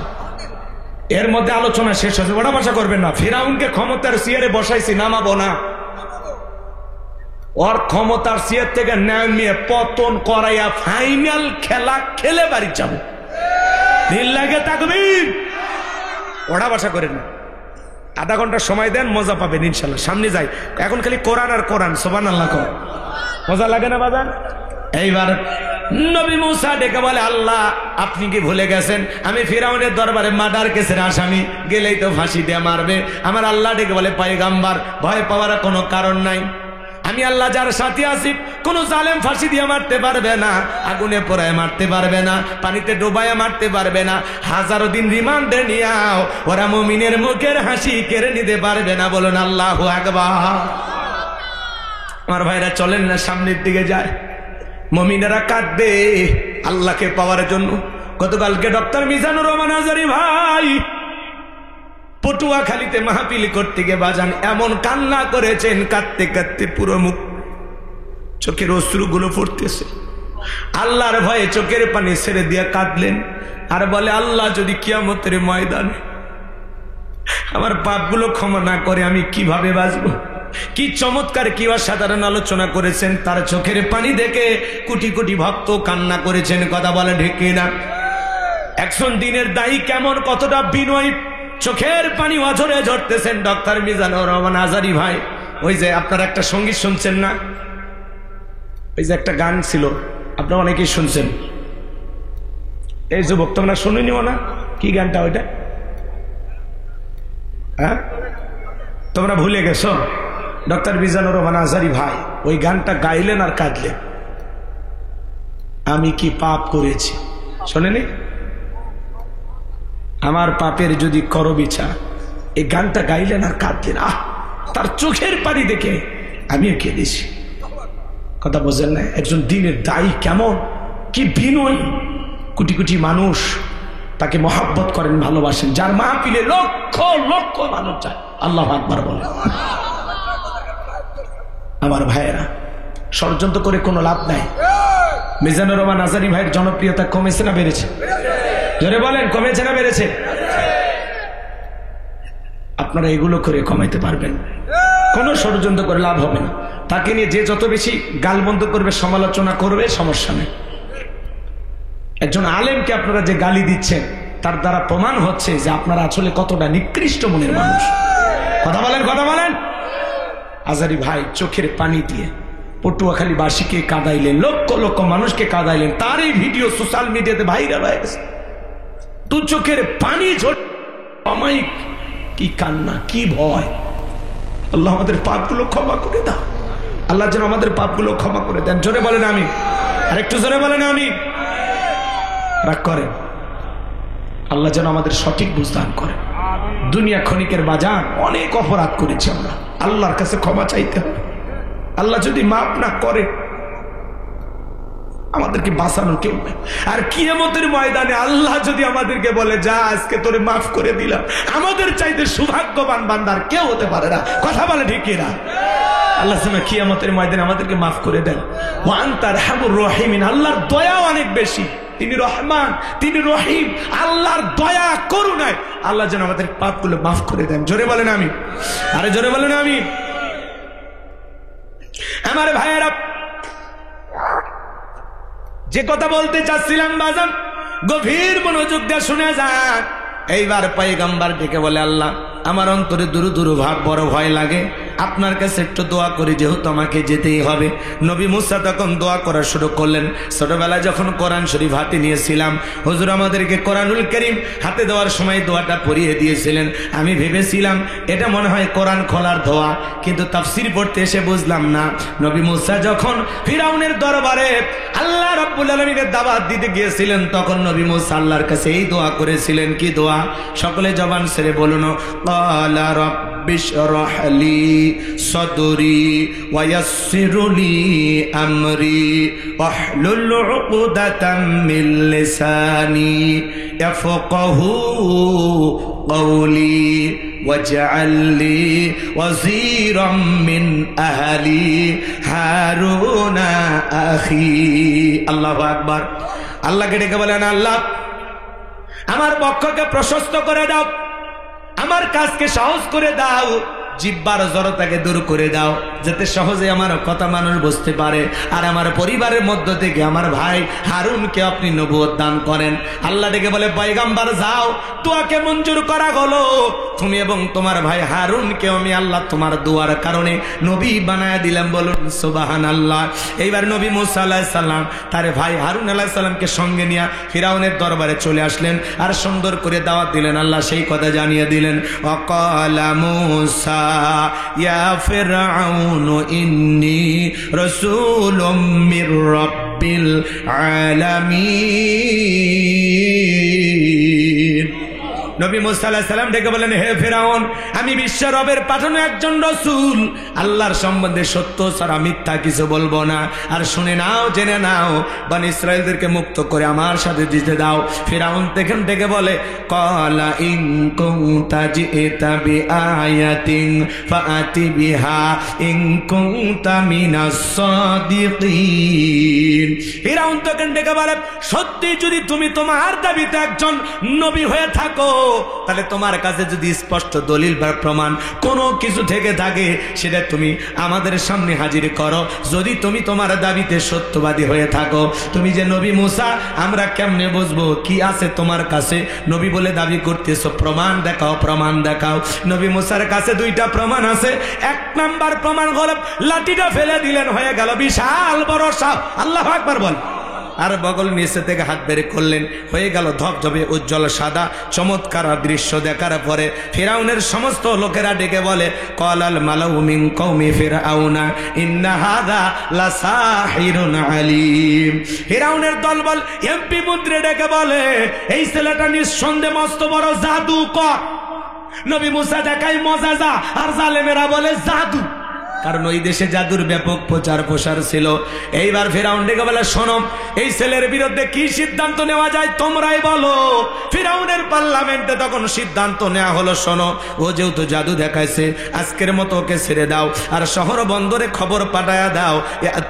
এর মধ্যে আলোচনা শেষ হয়েছে, ওটা বসা করবেন না। ফিরাউনকে ক্ষমতার চেয়ারে বসাইছি, নামাবো না। ওর ক্ষমতার চেয়ার থেকে নামিয়ে পতন করাইয়া ফাইনাল খেলা খেলে বাড়ি যাবো। নীল লাগে তাকবীর, ওটা বসা করেন না। আধা ঘন্টা সময় দেন, মজা পাবেন ইনশাল্লাহ। সামনে যাই, এখন খালি কোরআন আর কোরআন, সুবহানাল্লাহ। মজা লাগে না বাজান? এইবার নবী মুসা ডেকে বলে আল্লাহ আপনি কি ভুলে গেছেন আমি ফিরাউনের দরবারে মার্ডার কেসের আসামি, গেলেই তো ফাঁসি দিয়ে মারবে। আমার আল্লাহ ডেকে বলে পয়গম্বর ভয় পাওয়ার কোনো কারণ নাই, আমি আল্লাহ যার সাথে আছি, কোন জালেম ফাঁসি দিয়ে মারতে পারবে না, আগুনে পোড়ায় মারতে পারবে না, পানিতে ডুবায় মারতে পারবে না, হাজারো দিন রিমান্ডে নিয়াও ওরা মুমিনের মুখের হাসি কেড়ে নিতে পারবে না। বলুন আল্লাহু আকবার। আমার ভাইরা চলেন না সামনের দিকে যায়, মুমিনেরা কাঁদবে আল্লাহকে পাওয়ার জন্য। গতকালকে ডক্টর মিজানুর রহমান আজারি ভাই পটুয়াখালীতে মাহফিল করতে গিয়ে বাজান এমন কান্না করেছেন, কাঁদতে কাঁদতে পুরো মুখ চোখের অশ্রুগুলো পড়তেছে। আল্লাহর ভয়ে চোখের পানি ছেড়ে দিয়ে কাঁদলেন আর বলে আল্লাহ যদি কিয়ামতের ময়দানে আমার পাপগুলো ক্ষমা না করে আমি কিভাবে বাঁচবো। কি চমৎকার কি অসাধারণ আলোচনা করেছেন, তার চোখের পানি দেখে কোটি কোটি ভক্ত কান্না করেছেন। কথা বলে ঠিক না? একজন দিনের দায়ী কেমন কতটা বিনয়ী, চোখের পানি অঝরে ঝরতেছেন ডক্টর মিজানুর রহমান আজারি ভাই। ওই যে আপনারা একটা সঙ্গীত শুনছেন না, ওই যে একটা গান ছিল আপনারা অনেকেই শুনছেন, এই যুবক তোমরা শুনিনিও না? কি গানটা ওইটা? হ্যাঁ তোমরা ভুলে গেছো? ডক্টর মিজানুর রহমান আজারি ভাই ওই গানটা গাইলেন আর কাঁদলেন, আমি কি পাপ করেছি। শোনেনি? আমার পাপের যদি করো বিচার, এই গানটা গাইলেন আর কাঁদলেন। তার চোখের পানি দেখে আমিও কেঁদেছি। কথা বোঝেন না? একজন দিনের দায়ী কেমন, কি বিনয়ী, কোটি কোটি মানুষ তাকে মহব্বত করেন, ভালোবাসেন, যার মাহফিলে লক্ষ লক্ষ মানুষ যায়। আল্লাহু আকবার বলে। আমার ভাইয়েরা ষড়যন্ত্র করে কোনো লাভ নাই। মিজানুর রহমান আজারি ভাইয়ের জনপ্রিয়তা কমেছে না বেড়েছে? জোরে বলেন, কমেছে না বেড়েছে? আপনারা এগুলো করে কমাইতে পারবেন, কোনো ষড়যন্ত্র করে লাভ হবে না। তাকে নিয়ে যে যত বেশি গালমন্দ করবে, সমালোচনা করবে, সমস্যা নেই। একজন আলেমকে আপনারা যে গালি দিচ্ছেন তার দ্বারা প্রমাণ হচ্ছে যে আপনারা আসলে কতটা নিকৃষ্ট মনের মানুষ। কথা বলেন, কথা বলেন। আজারি ভাই চোখের পানি দিয়ে পটুয়াখালী বাসীকে কাঁদাইলেন, লক্ষ লক্ষ মানুষকে কাঁদাইলেন, তার এই ভিডিও সোশ্যাল মিডিয়াতে ভাইরাল হয়ে গেছে। দু চোখের পানি ঝরে, অমায়িক কি কান্না, কি ভয়। আল্লাহ আমাদের পাপগুলো ক্ষমা করে দাও, আল্লাহ যেন আমাদের পাপগুলো ক্ষমা করে দেন। জোরে বলেন আমি, আর একটু জোরে বলেন আমি। রাগ করেন, আল্লাহ যেন আমাদের সঠিক বুঝ দান করেন। দুনিয়া ক্ষণিকের বাজার, অনেক অপরাধ করেছি আমরা, আল্লাহর কাছে ক্ষমা চাইতে হবে। আল্লাহ যদি মাফ না করে আমাদেরকে বাঁচানোর কেউ নেই। আর কিয়ামতের ময়দানে আল্লাহ যদি আমাদেরকে বলে যা আজকে তোরে মাফ করে দিলাম, আমাদের চাইতে সৌভাগ্যবান বান্দার কেউ হতে পারে না। কথা বলে ঠিক না? আল্লাহ কিয়ামতের ময়দানে আমাদেরকে মাফ করে দেন। ওয়া আনতা আরহামুর রাহিমিন, আল্লাহর দয়া অনেক বেশি, তিনি রহমান, তিনি রহিম। আল্লাহর দয়া করুণায় আল্লাহ যেন আমাদের পাপগুলো মাফ করে দেন। জোরে বলেন আমি, আরে জোরে বলেন আমি। আমার ভাইয়েরা, যে কথা বলতে চাচ্ছিলাম বাজান, গভীর মনোযোগ দিয়ে শুনে যান। এইবার পয়গম্বর ডেকে বলে আল্লাহ আমার অন্তরে দুরু দুরু ভাব, বড় ভয় লাগে, আপনার কাছে একটু দোয়া করি, যেহেতু আমাকে যেতেই হবে। নবী মুসা তখন দোয়া করা শুরু করলেন। ছোটবেলায় যখন কোরআন শরীফ হাতে নিয়েছিলাম, হুজুর আমাদেরকে কোরআনুল কারীম হাতে দেওয়ার সময় দোয়াটা পড়িয়ে দিয়েছিলেন। আমি ভেবেছিলাম এটা মনে হয় কোরআন খোলার দোয়া, কিন্তু তাফসীর পড়তে এসে বুঝলাম না। নবী মুসা যখন ফিরাউনের দরবারে আল্লাহ রাব্বুল আলামিনের দাওয়াত দিতে গিয়েছিলেন, তখন নবী মুসা আল্লাহর কাছে এই দোয়া করেছিলেন। কি দোয়া? সকলে জবান ছেড়ে বলুন, ক্বালা রাব্বিশরাহ লি সাদরি ওয়া ইয়াসসির লি আমরি ওয়াহলুল উকদাতাম মিন লিসানি ইয়াফকাহু কওলি ওয়াজআল লি ওয়াজিরাম মিন আহলি হারুনা আখি। আল্লাহু আকবার। আল্লাহকে ডেকে বলেন, আল্লাহ আমার পক্ষকে প্রশস্ত করে দাও, আমার কাজকে সহজ করে দাও, জিহ্বার জড়তাকে দূর করে দাও, যাতে সহজে আমার কথা মানুষ বুঝতে পারে, আর আমার পরিবারের মধ্য থেকে আমার ভাই হারুনকে আপনি নবুয়ত দান করেন। আল্লাহ ডেকে বলে, পয়গম্বর যাও, দোয়াকে মঞ্জুর করা হলো, তুমি এবং তোমার ভাই হারুনকে আমি আল্লাহ তোমার দোয়ার কারণে নবী বানায় দিলাম। বলুন সুবহানাল্লাহ। এইবার নবী মুসা আলাইহিস সালাম তার ভাই হারুন আলাইহিস সালামকে সঙ্গে নিয়ে ফিরাউনের দরবারে চলে আসলেন, আর সুন্দর করে দাওয়াত দিলেন। আল্লাহ সেই কথা জানিয়ে দিলেন, ওয়াকালা মুসা ইয়া ফিরআউন ইন্নী রাসূলুম মির রাব্বিল আলামিন। নবী মুসা আলাইহিস সালাম ডেকে বলেন, হে ফিরাউন, আমি বিশ্ব রবের পাঠানো একজন রাসূল, আল্লাহর সম্বন্ধে সত্য ছাড়া মিথ্যা কিছু বলবো না। আর শুনে নাও, জেনে নাও, বনি ইসরাঈলদেরকে মুক্ত করে আমার সাথে দিতে দাও। ফিরাউন তখন থেকে বলে, ক্বালা ইন কুনতা জিতা বিআয়াতিন ফাআতি বিহা ইন কুনতা মিনাস সাদিকিন। ফিরাউন তখন থেকে বলে, সত্যি যদি তুমি তোমার দাবিতে একজন নবী হয়ে থাকো, তাহলে তোমার কাছে যদি স্পষ্ট দলিল বা প্রমাণ কোনো কিছু থেকে থাকে, সেটা তুমি আমাদের সামনে হাজির করো। যদি তুমি তোমার দাবিতে সত্যবাদী হয়ে থাকো, তুমি যে নবী মুসা, আমরা কেমনে বুঝবো কি আছে তোমার কাছে? নবী বলে দাবি করতেছো, প্রমাণ দেখাও, প্রমাণ দেখাও। নবী মুসার কাছে দুইটা প্রমাণ আছে। এক নাম্বার প্রমাণ হলো লাঠিটা ফেলে দিলেন, হয়ে গেল বিশাল বড় সাপ। আল্লাহু আকবার বল। আর বগল নিচে থেকে হাত বের করলেন, হয়ে গেল ধবধবে উজ্জ্বল সাদা চমৎকার দৃশ্য। দেখার পরে ফিরাউনের সমস্ত লোকেরা ডেকে বলে, ক্বালাল মালাউ মিন কওমি ফিরআউনা ইন্না হাযা লাসাহিরুন আলীম। ফিরাউনের দলবল এমপি মন্ত্রী ডেকে বলে, এই ছেলেটা নিঃসন্দেহে মস্ত বড় জাদুকর। নবী মুসা দেখায় মজাজা, আর জালেমেরা বলে জাদু, কারণ ওই দেশে জাদুর ব্যাপক প্রচার প্রসার ছিল। এইবার ফিরাউন ডেকে বলে, শোনো, এই ছেলের বিরুদ্ধে কি সিদ্ধান্ত নেওয়া যায় তোমরাই বলো। ফিরাউনের পার্লামেন্টে তখন সিদ্ধান্ত নেওয়া হলো, শোনো, ও যেহেতু জাদু দেখাইছে, আজকের মতো ওকে ছেড়ে দাও, আর শহর বন্দরে খবর পাঠায়া দাও,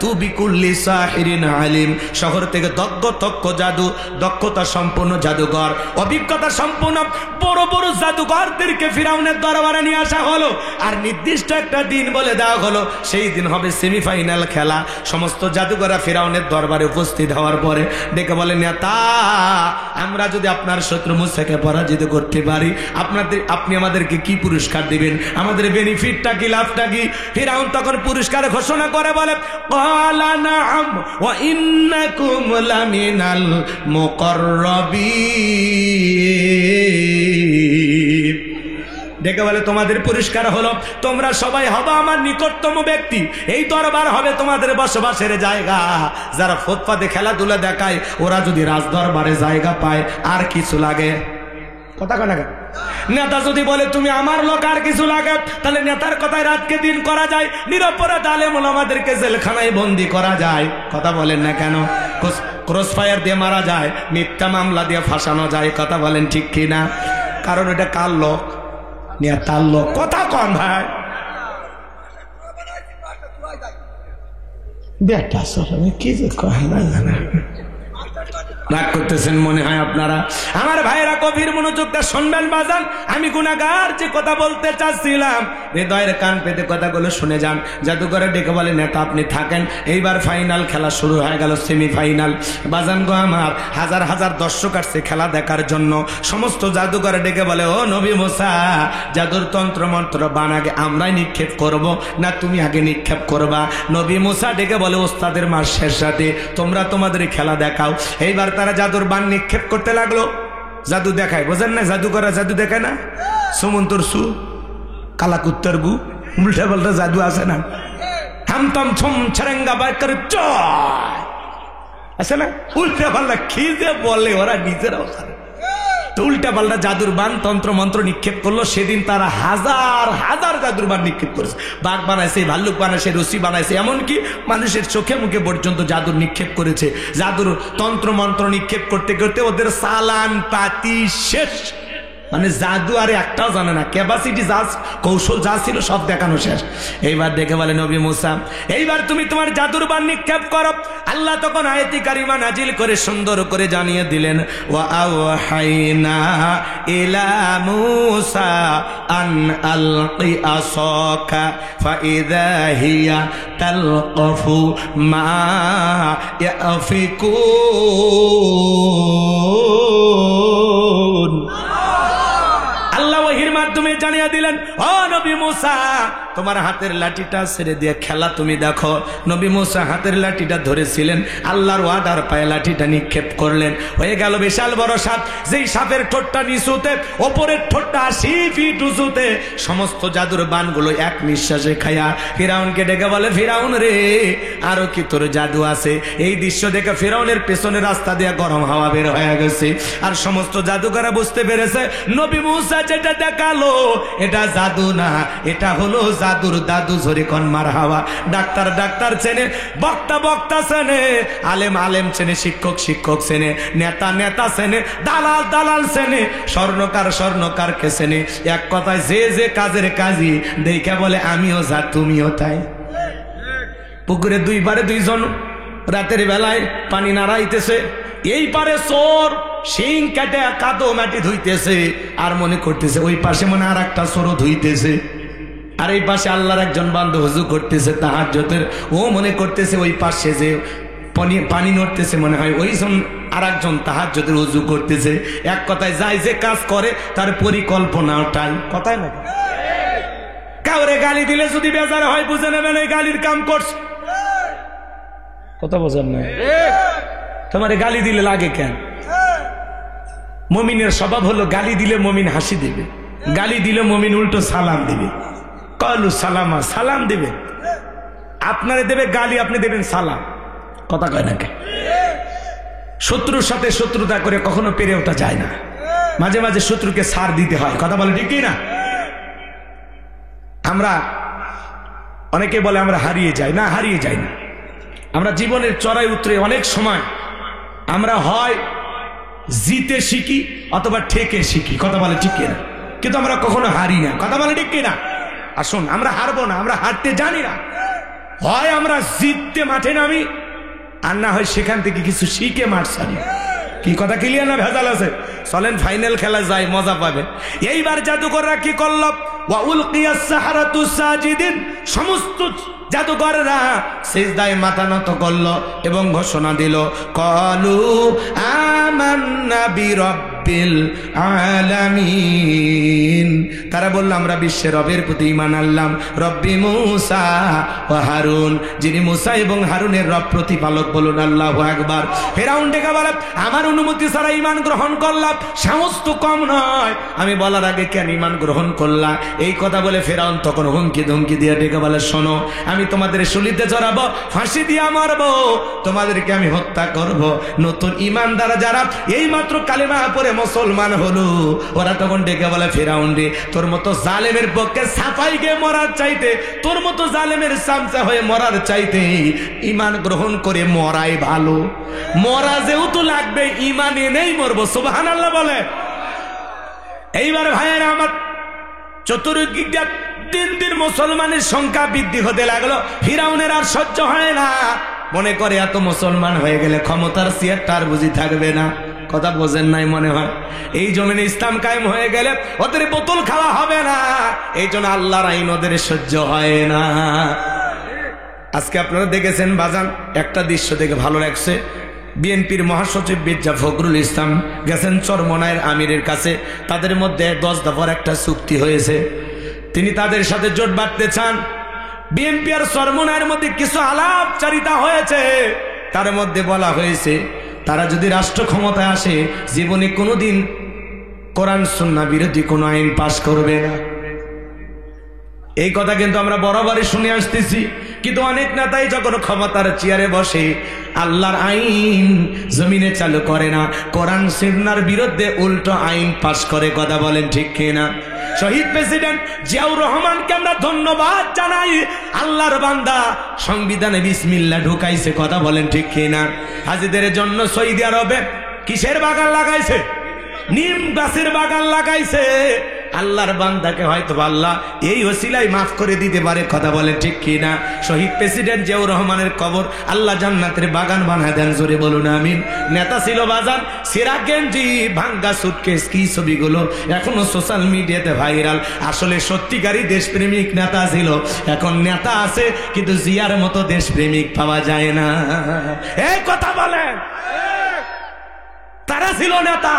তু বিকুল্লি সাহিরিন আলিম। শহর থেকে দক্ষতা সম্পন্ন জাদুঘর, অভিজ্ঞতা সম্পন্ন বড় বড় জাদুঘরদেরকে ফিরাউনের দরবারে নিয়ে আসা হলো, আর নির্দিষ্ট একটা দিন বলে দেওয়া হলো, সেই দিন হবে সেমিফাইনাল খেলা। সমস্ত জাদুঘরা ফিরাউনের দরবারে উপস্থিত হওয়ার পরে ডেকে বলে, নেতা, আমরা যদি আপনার শত্রু মুসাকে পরাজিত করতে পারি, আপনি আমাদেরকে কি পুরস্কার দিবেন? আমাদের বেনিফিটটা কি, লাভটা কি? ফিরাউন তখন পুরস্কার ঘোষণা করে বলে, ক্বালা নাআম ওয়া ইন্নাকুম লামিনাল মুকাররাবিন। ডেকে বলে, তোমাদের পুরস্কার হলো তোমরা সবাই হবে আমার নিকটতম ব্যক্তি, এই দরবার হবে তোমাদের বসবাসের জায়গা। যারা ফুটপাতে খেলাধুলা দেখায়, ওরা যদি রাজ দরবারে জায়গা পায়, আর কিছু লাগে? কথা কয় না? নেতা যদি বলে তুমি আমার লোক, আর কিছু লাগে? তাহলে নেতার কথায় রাতকে দিন করা যায়, নিরপরাধ আলেম ওলামাদেরকে জেলখানায় বন্দি করা যায়। কথা বলেন না কেন? ক্রস ফায়ার দিয়ে মারা যায়, মিথ্যা মামলা দিয়ে ফাঁসানো যায়। কথা বলেন ঠিক কিনা? কারণ এটা কার লোক? নেতার লোক। কথা কন ভাই, বেটা সবাই কি যে কয় না জানা। রাগ করতেছেন মনে হয় আপনারা। আমার ভাইরা গভীর মনোযোগটা শুনবেন বাজান। আমি গুনাহগার যে কথা বলতে চাচ্ছিলাম, হৃদয়ের কান পেতে কথাগুলো শুনে যান। জাদুঘরে ডেকে বলে, নেতা আপনি থাকেন, এইবার ফাইনাল খেলা শুরু হয়ে গেল, সেমিফাইনাল। বাজান গো আমার, হাজার হাজার দর্শক আসছে খেলা দেখার জন্য। সমস্ত জাদুঘরে ডেকে বলে, ও নবী মুসা, জাদুর তন্ত্র মন্ত্র বান আগে আমরাই নিক্ষেপ করব না তুমি আগে নিক্ষেপ করবা? নবী মুসা ডেকে বলে, ওস্তাদের মার শেষ রাতে তোমরা তোমাদের খেলা দেখাও। এইবার তারা জাদুর বান নিক্ষেপ করতে লাগলো। জাদু দেখায়, বোঝেন না? জাদু করা জাদু দেখায় না? সুমন্তর সু, কালাকুত্তর গু, উল্টা পাল্টা জাদু আছে না? হামতম ছম ছরেঙ্গা বাইকার চয়, আছে না? উল্টা পাল্টা কি যে বলে ওরা নিজেরাও জানে। তো উল্টা পাল্টা জাদুর বান তন্ত্র মন্ত্র নিক্ষেপ করলো। সেদিন তারা হাজার হাজার জাদুর বান নিক্ষেপ করেছে। বাঘ বানাইছে, ভাল্লুক বানাইছে, রশি বানাইছে, এমনকি মানুষের চোখে মুখে পর্যন্ত জাদুর নিক্ষেপ করেছে। জাদুর তন্ত্র মন্ত্র নিক্ষেপ করতে করতে ওদের চালান পাতি শেষ। মানে জাদু আরে একটাও জানে না, ক্যাপাসিটি যা কৌশল যা ছিল সব দেখানো শেষ। এইবার দেখে বলে নবী মুসা, এইবার তুমি তোমার জাদুর বান নিক্ষেপ করো। আল্লাহ তখন আয়াতি কারিমা নাজিল করে সুন্দর করে জানিয়ে দিলেন, ওয়া আওহাইনা ইলা মুসা আন আলকি আসাকা ফাইযা হিয়া তালকাফু মা ইয়াফিকুন। আল্লাহ ওহীর মাধ্যমে জানিয়ে দিলেন, ও নবী মুসা, তোমার হাতের লাঠিটা ছেড়ে দিয়ে খেলা তুমি দেখো। নবী মুসা হাতের লাঠিটা ধরেছিলেন, আল্লাহর ওয়াদার পায়ে লাঠিটা নিক্ষেপ করলেন। হয়ে গেল বিশাল বড় সাপ। যেই সাপের ঠোঁটটা নিচুতে, ওপরের ঠোঁটটা 80 ফিট উঁচুতে। সমস্ত জাদুর বানগুলো এক নিঃশ্বাসে খায়া ফিরাউনকে ডেকে বলে, ফিরাউন রে, আরো কি তোর জাদু আছে? এই দৃশ্য দেখে ফিরাউনের পেছনে রাস্তা দিয়ে গরম হাওয়া বের হয়ে গেছে। আর সমস্ত জাদুকররা বুঝতে পেরেছে নবী মুসা যেটা দেখালো এটা জাদু না, এটা হলো জাদুর দাদু। জোরে কোন মারহাবা। ডাক্তার ডাক্তার চেনে, বক্তা বক্তা চেনে, আলেম আলেম চেনে, শিক্ষক শিক্ষক চেনে, নেতা নেতা চেনে, দালাল দালাল চেনে, স্বর্ণকার স্বর্ণকারকে চেনে। এক কথায় যে যে কাজের কাজী দেখে বলে আমিও যা তুমিও তাই। পুকুরে দুই পারে দুইজন রাতের বেলায় পানি নাড়াইতেছে। এই পারে চোর শিং কেটে কাদো মাটি ধুইতেছে, আর মনে করতেছে ওই পাশে মনে আর একটা চোরও ধুইতেছে। আর এই পাশে আল্লাহর একজন বান্দা হুজু করতেছে তাহাজ্জুদের, ও মনে করতেছে ওই পাশে যে পানি নড়তেছে মনে হয় ওইজন আর একজন তাহাজ্জুদের হুজু করতেছে। এক কথায় যাই যে কাজ করে তার পরিকল্পনাটাই কথায় না। কাউরে গালি দিলে যদি বেজার হয় বুঝে নেবেন এই গালির কাম করছে। কথা বোঝেন না? তোমারে গালি দিলে লাগে কেন? মুমিনের স্বভাব হলো গালি দিলে মুমিন হাসি দিবে, গালি দিলে মুমিন উল্টো সালাম দিবে। কলু সালামা, সালাম দিবে। আপনারে দেবে গালি, আপনি দেবেন সালাম। কথা কয় নাকি? শত্রুর সাথে শত্রুতা করে কখনো পেরে ওঠা যায় না। মাঝে মাঝে শত্রুকে সার দিতে হয়। কথা বলে ঠিক না? আমরা অনেকে বলে আমরা হারিয়ে যাই না, হারিয়ে যাই না। আমরা জীবনের চড়াই উতরে অনেক সময় আমরা হয় জিতে শিখি অথবা ঠেকে শিখি। কথা বলে ঠিক না? কিন্তু আমরা কখনো হারি না। কথা বলে ঠিক না? আসুন, আমরা হারবো না, আমরা হারতে জানি না। হয় আমরা জিততে মাঠে নামি, আর না হয় সেখান থেকে কিছু শিখে মাঠ ছাড়ি। কি কথা ক্লিয়ার না ভেজাল আছে? চলেন ফাইনাল খেলা যাই, মজা পাবেন। এইবার জাদুকররা কি করল? ওয়া উলকিয়াস সাহারাতু সাজিদিন, সমস্ত জাদুকররা সিজদায় মাথা নত করল এবং ঘোষণা দিল, ক্বালু আমান্না বিরাব্বিল আলামিন। তারা বলল আমরা বিশ্বের রবের প্রতি ঈমান আনলাম, রব্বি মুসা ওয়া হারুন, যিনি মুসা এবং হারুনের রব প্রতিপালক। বলুন আল্লাহু আকবার। ফিরাউন ডেকে বলে, আমার অনুমতি ছাড়া ঈমান গ্রহণ করলাম, সাহস তো কম নয়, আমি বলার আগে কেন ঈমান গ্রহণ করলা? এই কথা বলে ফিরাউন তখন হুমকি ধমকি দিয়ে ডেকে বলে, শোনো, আমি তোমাদের শুলিতে চড়াবো, ফাঁসি দিয়ে মারবো, তোমাদেরকে আমি হত্যা করব। নতুন ঈমানদার যারা এই মাত্র কালিমা পড়ে মুসলমান হলো, ওরা তখন ডেকে বলে, ফিরাউন রে, তোর মতো জালেমের পক্ষে সাফাই গিয়ে মরার চাইতে, তোর মতো জালেমের চামচা হয়ে মরার চাইতে ঈমান গ্রহণ করে মরাই ভালো। মরা যেহেতু লাগবে, ঈমান এনেই মরবো। সুবহানাল্লাহ বলে। এইবার ভাইয়েরা আমার, চতুর্দিকে দিন দিন মুসলমানের সংখ্যা বৃদ্ধি হতে লাগলো। ফিরাউনের আর সহ্য হয় না, মনে করে এত মুসলমান হয়ে গেলে ক্ষমতার চেয়ারটা আর বুঝি থাকবে না। কথা বোঝেন নাই মনে হয়? এই জমিনে ইসলাম কায়েম হয়ে গেলে ওদের বোতল খাওয়া হবে না। এই জন্য আল্লাহর আইন ওদের সহ্য হয় না। আজকে আপনারা দেখেছেন বাজান, একটা দৃশ্য দেখে ভালো লাগছে। বিএনপির মহাসচিব মির্জা ফখরুল ইসলাম গেছেন চরমনায়ের আমিরের কাছে। তাদের মধ্যে 10 দফার একটা চুক্তি হয়েছে, তিনি তাদের সাথে জোট বাঁধতে চান। বিএনপি আর চরমনায়ের মধ্যে কিছু আলাপচারিতা হয়েছে। তার মধ্যে বলা হয়েছে তারা যদি রাষ্ট্র ক্ষমতায় আসে জীবনে কোনোদিন কোরআন সুন্নাহ বিরোধী কোনো আইন পাশ করবে না। এই কথা কিন্তু আমরা বরাবরই শুনে আসতেছি। কিন্তু অনেক নেতাই যখন ক্ষমতার চেয়ারে বসে আল্লাহর আইন জমিনে চালু করে না, কোরআন সুন্নাহর বিরুদ্ধে উল্টো আইন পাশ করে। কথা বলেন ঠিক কিনা? শহীদ প্রেসিডেন্ট জিয়াউর রহমানকে আমরা ধন্যবাদ জানাই, আল্লাহর বান্দা সংবিধানে বিসমিল্লাহ ঢুকাইছে। কথা বলেন ঠিক কিনা? হাজিদের জন্য সৌদি আরবে কিসের বাগান লাগাইছে? নিম গাছের বাগান লাগাইছে। আল্লাহর বান্দাকে হয়তো আল্লাহ এই ওসিলায় মাফ করে দিতে পারে। কথা বলেন ঠিক কিনা? শহীদ প্রেসিডেন্ট জিয়াউর রহমানের কবর আল্লাহ জান্নাতের বাগান বানায় দেন, জোরে বলুন আমিন। নেতা ছিল বাজান সিরা গেঞ্জি, ভাঙ্গা সুটকেস, কি ছবিগুলো এখনো সোশ্যাল মিডিয়াতে ভাইরাল। আসলে সত্যিকারই দেশপ্রেমিক নেতা ছিল। এখন নেতা আছে কিন্তু জিয়ার মতো দেশপ্রেমিক পাওয়া যায় না। এই কথা বলেন, তারা ছিল নেতা,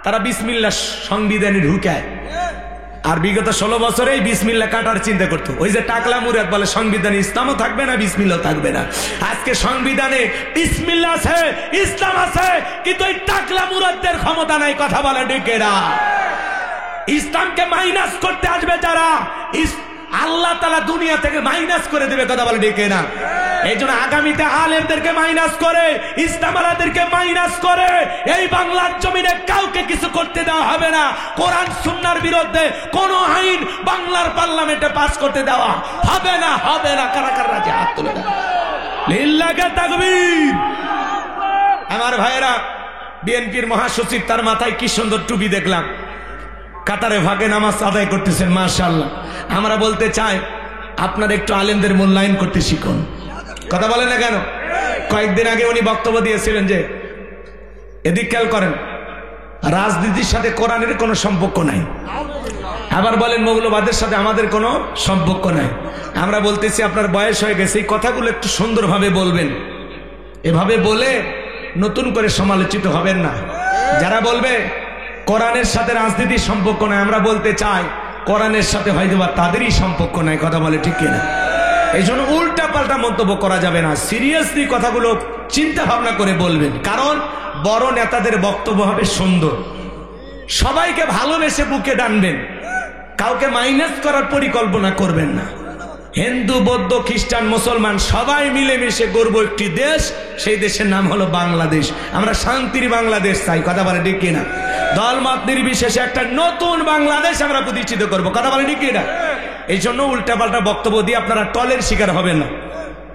তারা বিসমিল্লাহ সংবিধানে ঢুকায়। আর বিগত 16 বছরে বিসমিল্লাহ কাটার চিন্তা করতো। ওই যে টাকলা মুরাদ বলে সংবিধানে ইসলামও থাকবে না, বিসমিল্লাহ থাকবে না। আজকে সংবিধানে বিসমিল্লাহ আছে, ইসলাম আছে, কিন্তু ওই টাকলা মুরাদদের ক্ষমতা নাই। কথা বলে ডেকেরা ইসলামকে মাইনাস করতে আসবে যারা, আল্লাহ তাআলা দুনিয়া থেকে মাইনাস করে দেবে। কথা বলে ডেকে না? এই জন্য আগামীতে আলেমদেরকে মাইনাস করে, ইসলামালাদেরকে মাইনাস করে এই বাংলার জমিনে কাউকে কিছু করতে দেওয়া হবে না। কোরআন সুন্নাহর বিরুদ্ধে কোন আইন বাংলার পার্লামেন্টে পাস করতে দেওয়া হবে না, হবে না। কারা কারা রাজি হাত তুলে দেন, লিল্লাহি তাকবীর। আমার ভাইয়েরা, বিএনপির মহাসচিব তার মাথায় কি সুন্দর টুপি দেখলাম, কাতারে ভাগে নামাজ আদায় করতেছেন, মাশাআল্লাহ। আমরা বলতে চাই আপনারা একটু আলেমদের মূল্যায়ন করতে শিখুন। কথা বলেন না কেন? কয়েকদিন আগে উনি বক্তব্য দিয়েছিলেন যে এদিক খেয়াল করেন, রাজনীতির সাথে কোরআনের কোনো সম্পর্ক নাই। আবার বলেন মৌলবাদের সাথে আমাদের কোনো সম্পর্ক নাই। আমরা বলতেছি আপনার বয়স হয়ে গেছে, এই কথাগুলো একটু সুন্দরভাবে বলবেন। এভাবে বলে নতুন করে সমালোচিত হবেন না। যারা বলবে কোরআনের সাথে রাজনীতির সম্পর্ক নাই, আমরা বলতে চাই কোরআনের সাথে হয়তো বা তাদেরই সম্পর্ক নাই। কথা বলে ঠিক কিনা? এই জন্য উল্টা পাল্টা মন্তব্য করা যাবে না। সিরিয়াসলি কথাগুলো চিন্তা ভাবনা করে বলবেন, কারণ বড় নেতাদের বক্তব্য হবে সুন্দর। সবাইকে ভালোবেসে বুকে টানবেন, কাউকে মাইনাস করার পরিকল্পনা করবেন না। হিন্দু, বৌদ্ধ, খ্রিস্টান, মুসলমান সবাই মিলেমিশে গড়ব একটি দেশ, সেই দেশের নাম হলো বাংলাদেশ। আমরা শান্তির বাংলাদেশ চাই। কথা বলে ঠিক কিনা? দলমত নির্বিশেষে একটা নতুন বাংলাদেশ আমরা প্রতিষ্ঠিত করব। কথা বলে ঠিক কিনা? এই জন্য উল্টাপাল্টা বক্তব্য দিয়ে আপনারা টলের শিকার হবেন না।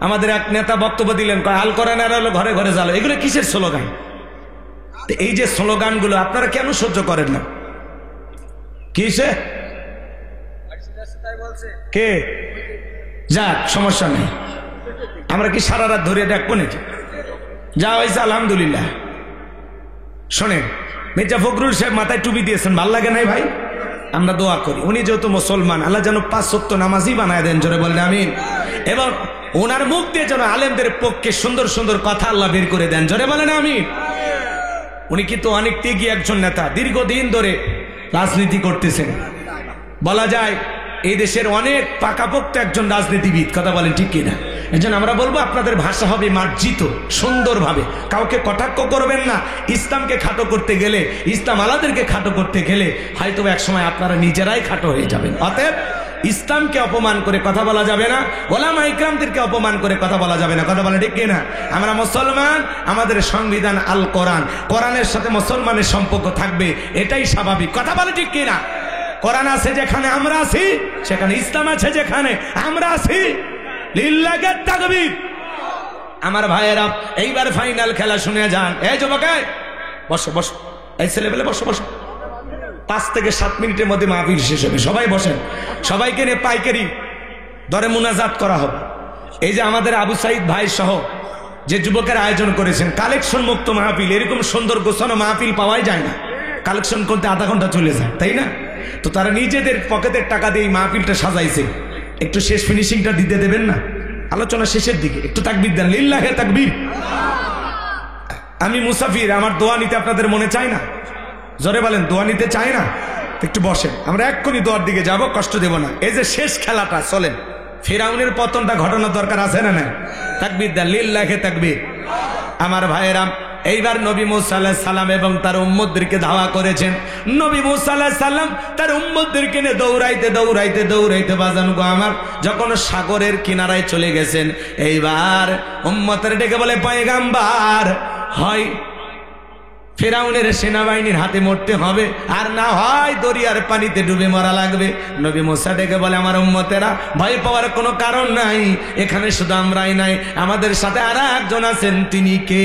আমাদের এক নেতা বক্তব্য দিলেন, আল কোরআন আর হলো ঘরে ঘরে জ্বালো। এগুলো কিসের স্লোগান? এই যে স্লোগানগুলো আপনারা কেন সহ্য করেন না? কিসে কে যাক, সমস্যা নেই। আমরা কি সারা রাত ধরে দেখবো নাকি? যা হয়েছে আলহামদুলিল্লাহ। শোনেন, মির্জা ফখরুল সাহেব মাথায় টুপি দিয়েছেন, ভাল লাগে নাই ভাই? আমরা দোয়া করি উনি যেহেতু মুসলমান, আল্লাহ যেন 5 ওয়াক্ত নামাজই বানায় দেন, জোরে বলেন আমিন। এবং ওনার মুখ দিয়ে যেন আলেমদের পক্ষে সুন্দর সুন্দর কথা আল্লাহ বের করে দেন, জোরে বলেন আমিন। উনি কিন্তু অনেক ত্যাগী একজন নেতা, দীর্ঘদিন ধরে রাজনীতি করতেছেন। বলা যায় এই দেশের অনেক পাকাপোক্ত একজন রাজনীতিবিদ। কথা বলেন ঠিক কিনা? এই জন্য আমরা বলবো আপনাদের ভাষা হবে মার্জিত, সুন্দরভাবে। কাউকে কটাক্ষ করবেন না। ইসলামকে খাটো করতে গেলে, ইসলাম আলাদেরকে খাটো করতে গেলে হয়তো একসময় আপনারা নিজেরাই খাটো হয়ে যাবেন। অতএব ইসলামকে অপমান করে কথা বলা যাবে না, ওলামা ইকরামদেরকে অপমান করে কথা বলা যাবে না। কথা বলে ঠিক কিনা? আমরা মুসলমান, আমাদের সংবিধান আল কোরআন, কোরআনের সাথে মুসলমানের সম্পর্ক থাকবে, এটাই স্বাভাবিক। কথা বলে ঠিক কিনা? কোরআন আছে যেখানে আমরা আছি, সেখানে ইসলাম আছে যেখানে আমরা আছি। লিল্লাহি তাকবীর। আমার ভাইয়েরা, এইবার ফাইনাল খেলা শুনে যান। এই যুবক, বসো বসো, এই ছেলেবেলে বসো বসো। 5 থেকে 7 মিনিটের মধ্যে মাহফিল শেষ হবে। সবাই বসেন, সবাইকে নিয়ে পাইকারি দরে মুনাজাত করা হবে। এই যে আমাদের আবু সাইদ ভাই সহ যে যুবকের আয়োজন করেছেন, কালেকশন মুক্ত মাহফিল। এরকম সুন্দর গোছানো মাহফিল পাওয়াই যায় না, কালেকশন করতে আধা ঘন্টা চলে যায়, তাই না? তো তারা নিজেদের পকেটের টাকা দিয়ে এই মাহফিলটা সাজাইছে। একটু শেষ ফিনিশিংটা দিতে দেবেন না? আলোচনা শেষের দিকে একটু তাকবীর দেন, লিল্লাহি তাকবীর। আমি মুসাফির, আমার দোয়া নিতে আপনাদের মনে চায় না? জোরে বলেন, দোয়া নিতে চায় না? একটু বসেন, আমরা এক্ষুনি দোয়ার দিকে যাব, কষ্ট দেব না। এই যে শেষ খেলাটা চলেন, ফিরাউনের পতনটা ঘটানোর দরকার আছে না? না, তাকবীর দেন, লিল্লাহি তাকবীর। আমার ভাইয়েরা, এইবার নবী মুসা আলাইহিস সালাম এবং তার উম্মতদেরকে ধাওয়া করেছেন। নবী মুসা আলাইহিস সালাম তার উম্মতদেরকে নিয়ে দৌড়াইতে দৌড়াইতে দৌড়াইতে বাজান গো আমার যখন সাগরের কিনারায় চলে গেছেন, এইবার উম্মতের ডেকে বলে পয়গাম্বার, হয় ফিরাউনের সেনাবাহিনীর হাতে মরতে হবে, আর না হয় দরিয়ার পানিতে ডুবে মরা লাগবে। নবী মুসা ডেকে বলে আমার উম্মতেরা, ভয় পাওয়ার কোনো কারণ নাই, এখানে শুধু আমরাই নাই, আমাদের সাথে আর একজন আছেন, তিনি কে?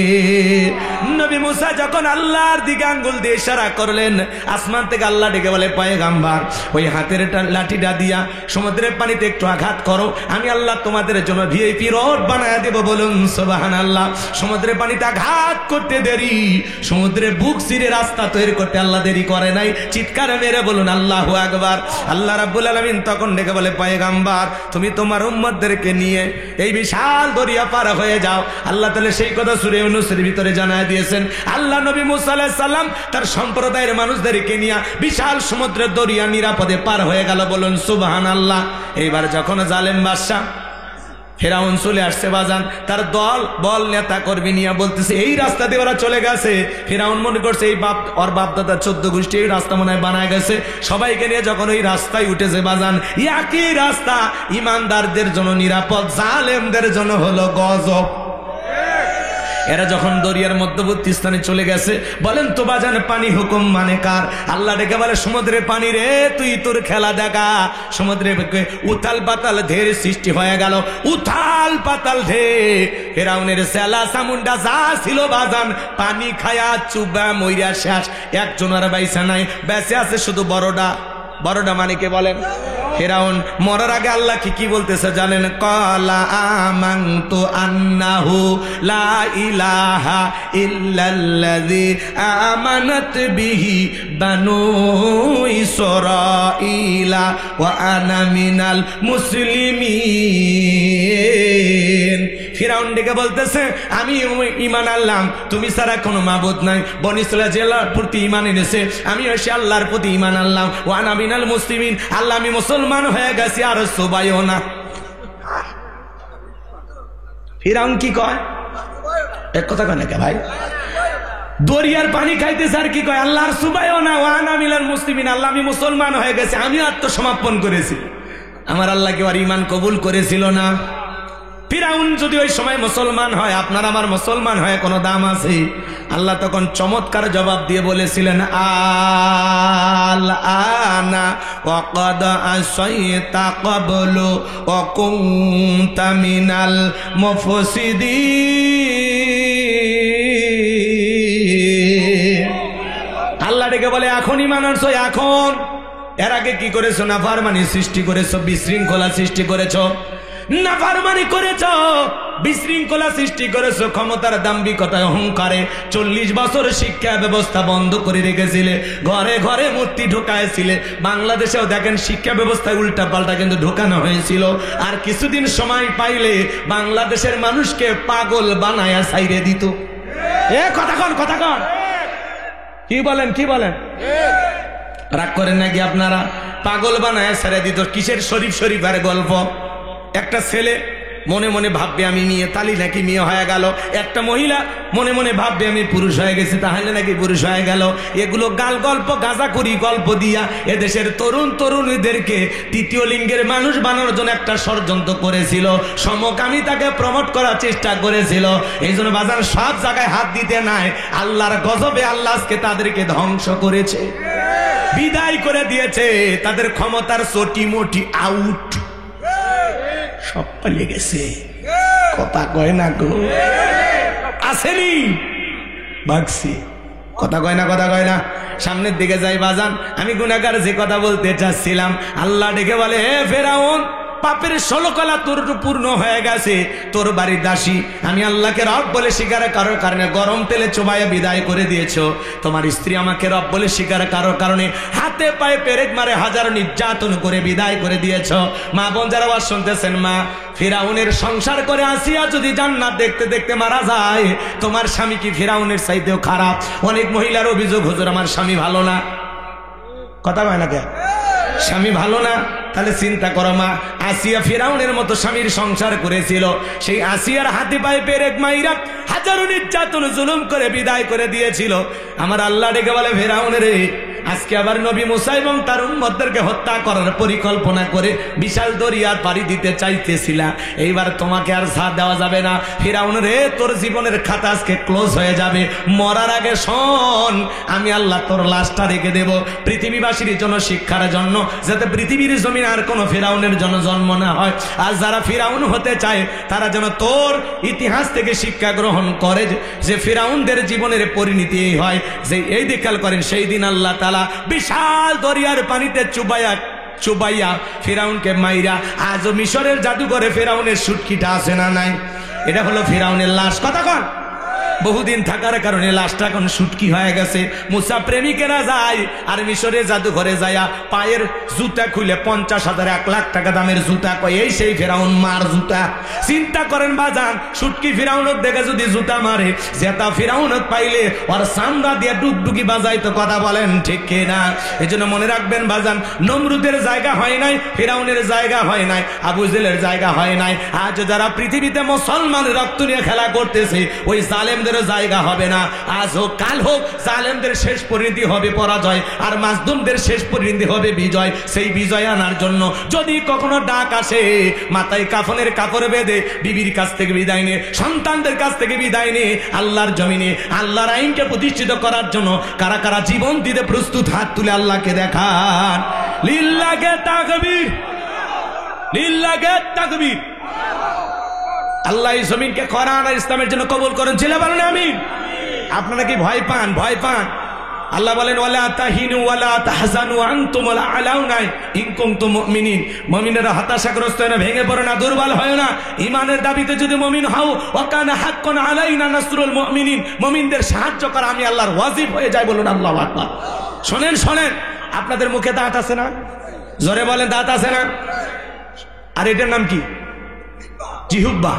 নবী মুসা যখন আল্লাহর দিকে আঙ্গুল দিয়ে ইশারা করলেন, আসমান থেকে আল্লাহ ডেকে বলে পয়গাম্বার, ওই হাতের লাঠিটা দিয়া সমুদ্রের পানিতে একটু আঘাত করো, আমি আল্লাহ তোমাদের জন্য ভিআইপি রোড বানায় দেব। বলুন সুবহানাল্লাহ। সমুদ্রের পানিতে আঘাত করতে দেরি, সমুদ্রের বুক চিরে রাস্তা তৈরি করতে আল্লাহ দেরি করে নাই। চিৎকার মেরে বলুন আল্লাহু আকবার। আল্লাহ রাব্বুল আলামিন তখন ডেকে বলে পয়গাম্বার, তুমি তোমার উম্মতদেরকে নিয়ে এই বিশাল দরিয়া পার হয়ে যাও। আল্লাহ তাআলা সেই কথা সূরা ইউনূসের ভিতরে জানায় দিয়েছেন। আল্লাহ নবী মুসা আলাইহিস সালাম তার সম্প্রদায়ের মানুষদেরকে নিয়ে বিশাল সমুদ্রের দরিয়া নিরাপদে পার হয়ে গেল। বলুন সুবহানাল্লাহ। এইবার যখন জালেম বাদশা ফেরাউন চলে আসছে বাজান, তার দল বল নেতা কর্মী নিয়ে বলতেছে এই রাস্তা দিয়ে ওরা চলে গেছে। ফেরাউন মনে করছে এই ওর বাপ দাদা 14 গোষ্ঠী এই রাস্তা মনে হয় বানায় গেছে। সবাইকে নিয়ে যখন ওই রাস্তায় উঠেছে বাজান, একই রাস্তা ইমানদারদের জন্য নিরাপদ, জালেমদের জন্য হলো গজব। এরা যখন দরিয়ার মধ্যবর্তী স্থানে চলে গেছে, বলেন তো বাজান পানি হুকুম মানে কার? আল্লাহ ডেকে বলে সমুদ্রের পানি রে, তুই তোর খেলা দেখা। সমুদ্রে উথাল পাতাল ঢের সৃষ্টি হয়ে গেল, উথাল পাতাল ঢের। ফেরাউনের সেলা সামুন্ডা যা ছিল বাজান পানি খায়া চুবা মইরা শেষ, একজন আর বাইসা নাই, বেঁচে আছে শুধু বড়ডা। বড়ডা মানে কে বলেন? ফেরাউন মরার আগে আল্লাহ কি বলতেছে জানেন? ক্বালা আমানতু আন্নাহু লা ইলাহা ইল্লাল্লাযী আমানাত বিহি বানু ইসরাঈলা ওয়া আনা মিনাল মুসলিমিন। ফিরাউন ডেকে বলতেছে আমি ঈমান আনলাম, তুমি ছাড়া কোনো মাবুদ নাই। বনী ইসরাঈল আল্লাহর প্রতি ঈমান এনেছে, আমি এসে আল্লাহর প্রতি ঈমান আনলাম। ওয়া আনা মিনাল মুসলিমিন, আল্লাহ আমি মুসলমান হয়ে গেছি, আর সুবাইও না। ফিরাউন কি কয়? এক কথা কয় না কে ভাই? দরিয়ার পানি খাইতেছে আর কি কয়? আল্লাহর সুবাইও না, ওয়া আনা মিনাল মুসলিমিন, আল্লাহ আমি মুসলমান হয়ে গেছি, আমি আত্মসমর্পণ করেছি। আমার আল্লাহ কি আর ঈমান কবুল করেছিল না? ফিরাউন যদি ওই সময় মুসলমান হয়, আপনার আমার মুসলমান হয় কোনো দাম আছে? আল্লাহ তখন চমৎকার জবাব দিয়ে বলেছিলেন আল আনা ওয়া ক্বাদ আসাইতা ক্বাবলু ওয়া কুনতা মিনাল মুফসিদিন। আল্লাহ ডেকে বলে এখন ঈমান আনছো, এখন। এর আগে কি করেছো? নাফরমানি সৃষ্টি করেছো, বিশৃঙ্খলা সৃষ্টি করেছো, নাফরমানি করেছো, বিশৃঙ্খলা সৃষ্টি করেছো, ক্ষমতার দাম্ভিকতায় অহংকারে 40 বছর শিক্ষা ব্যবস্থা বন্ধ করে রেখেছিলে, ঘরে ঘরে মূর্তি ঢোকাইছিলে। বাংলাদেশেও দেখেন শিক্ষা ব্যবস্থায় উল্টা পাল্টা কিন্তু ঢোকানো হয়েছিল। আর কিছুদিন সময় পাইলে বাংলাদেশের মানুষকে পাগল বানায়া ছাইরে দিত। এ কথা কন, কথা কন, কি বলেন, কি বলেন? রাগ করেন নাকি আপনারা? পাগল বানায়া ছেড়ে দিত। কিসের শরীফ শরীফ আর গল্প? একটা ছেলে মনে মনে ভাববে আমি মেয়ে, তালি নাকি মেয়ে হয়ে গেল। একটা মহিলা মনে মনে ভাববে আমি পুরুষ হয়ে গেছি, তাহলে নাকি পুরুষ হয়ে গেল। এগুলো গাল গল্প, গাঁজাখুরি গল্প দিয়া এদেশের তরুণ তরুণীদেরকে তৃতীয় লিঙ্গের মানুষ বানানোর জন্য একটা ষড়যন্ত্র করেছিল। সমকামিতাকে প্রমোট করার চেষ্টা করেছিল। এই জন্য বাজার সব জায়গায় হাত দিতে নাই। আল্লাহর গজবে আল্লাহ আজকে তাদেরকে ধ্বংস করেছে, বিদায় করে দিয়েছে। তাদের ক্ষমতার চটি মোটি আউট, সব পালিয়ে গেছে। কথা কয় না গো, আসেনি ভাগছি। কথা কয় না, কথা কয় না। সামনের দিকে যাই বাজান, আমি গুনাহগার যে কথা বলতে চাচ্ছিলাম। আল্লাহ ডেকে বলে হে ফেরাউন, পাপের 16 কলা তোর পূর্ণ হয়ে গেছে, তোর বাড়ির দাসী আমি আল্লাহকে রব বলে স্বীকার করার কারণে গরম তেলে চোবাইয়া বিদায় করে দিয়েছো। তোমার স্ত্রী আমাকে রব বলে স্বীকার করার কারণে হাতে পায়ে পেরেক মারে হাজার নির্যাতন করে বিদায় করে দিয়েছো। মা বোন যারা আওয়াজ শুনতেছেন, মা ফিরাউনের সংসার করে আসিয়া যদি জান্নাত দেখতে দেখতে মারা যায়, তোমার স্বামী কি ফিরাউনের চাইতেও খারাপ? অনেক মহিলার অভিযোগ, হুজুর আমার স্বামী ভালো না। কথা কয় না কে? স্বামী ভালো না, তাহলে চিন্তা করো মা, আসিয়া ফিরাউনের মতো স্বামীর সংসার করেছিল, সেই আসিয়ার হাতে পায়ে পেরেক মাইরা হাজারো নির্যাতন জুলুম করে বিদায় করে দিয়েছিল। আমার আল্লাহ ডেকে বলে, ফিরাউনের আজকে আবার নবী মুসা এবং তার উম্মতদেরকে হত্যা করার পরিকল্পনা করে বিশাল দরিয়ার পাড়ি দিতে চাইতেছিলা, এইবার তোমাকে আর সাথ দেওয়া যাবে না। ফিরাউন রে, তোর জীবনের খাতা আজকে ক্লোজ হয়ে যাবে। মরার আগে শোন, আমি আল্লাহ তোর লাশটা রেখে দেব পৃথিবীবাসীর জন্য, শিক্ষার জন্য, যাতে পৃথিবীর জমিন আর কোনো ফিরাউনের জন্য জন্ম না হয়। আর যারা ফিরাউন হতে চায় তারা যেন তোর ইতিহাস থেকে শিক্ষা গ্রহণ করে, যে ফিরাউনদের জীবনের পরিণতি এই হয় যে এই দেখাল করেন, সেই দিন আল্লাহ তাআলা বিশাল দরিয়ার পানিতে চুবাইয়া ফিরাউনকে মাইরা, আজও মিশরের জাদুঘরে ফিরাউনের সুটকিটা আছে না নাই? এটা হলো ফিরাউনের লাশ। কথা কন, বহুদিন থাকার কারণে লাশটা এখন সুটকি হয়ে গেছে। মুসা প্রেমিকেরা যায় আর মিশরের জাদুঘরে যায় পায়ের জুতা খুলে 50,000 1 লাখ টাকা দামের জুতা, কয় এই সেই ফিরাউন মার জুতা। চিন্তা করেন বাজান, সুটকি ফিরাউনত দেখে যদি জুতা মারে, জেতা ফিরাউনত পাইলে ওর সামরা দিয়ে ডুগডুগি বাজাই, তো কথা বলেন ঠিক কিনা? এই জন্য মনে রাখবেন বাজান, নমরুদের জায়গা হয় নাই, ফিরাউনের জায়গা হয় নাই, আবু জেলের জায়গা হয় নাই। আজ যারা পৃথিবীতে মুসলমানের রক্ত নিয়ে খেলা করতেছে, ওই জালেম জায়গা হবে না। আজ হোক কাল হোক, জালেমদের শেষ পরিণতি হবে পরাজয়, আর মাজলুমদের শেষ পরিণতি হবে বিজয়। সেই বিজয় আনার জন্য যদি কখনো ডাক আসে, মাথায় কাফনের কাপড় বেঁধে বিবির কাছ থেকে বিদায় নিয়ে, সন্তানদের কাছ থেকে বিদায় নিয়ে আল্লাহর জমিনে আল্লাহর আইনকে প্রতিষ্ঠিত করার জন্য কারা কারা জীবন দিতে প্রস্তুত, হাত তুলে আল্লাহকে দেখান। লিল্লাহে তাকবীর, লিল্লাহে তাকবীর। আল্লাহ এই জমিনকে কোরআন আর ইসলামের জন্য কবুল করেন, ছেলে বলেন আমিন। আপনারা কি ভয় পান? ভয় পান? আল্লাহ বলেন, ওয়ালা তাহিনু ওয়ালা তাহজানু আনতুমুল আলাউনা ইন কুনতুম মুমিনিন। মুমিনেরা হতাশাগ্রস্ত হয় না, ভেঙে পড়ে না, দুর্বল হয় না। ঈমানের দাবিতে যদি মুমিন হও, ওয়া কানা হাক্কান আলাইনা নাসরুল মুমিনিন, মুমিনদের সাহায্য করা আমি আল্লাহর ওয়াজিব হয়ে যায়। বলুন আল্লাহু আকবার। শুনেন শুনেন, আপনাদের মুখে দাঁত আছে না? জোরে বলেন, দাঁত আছে না? আর এটার নাম কি? জিহুব্বা।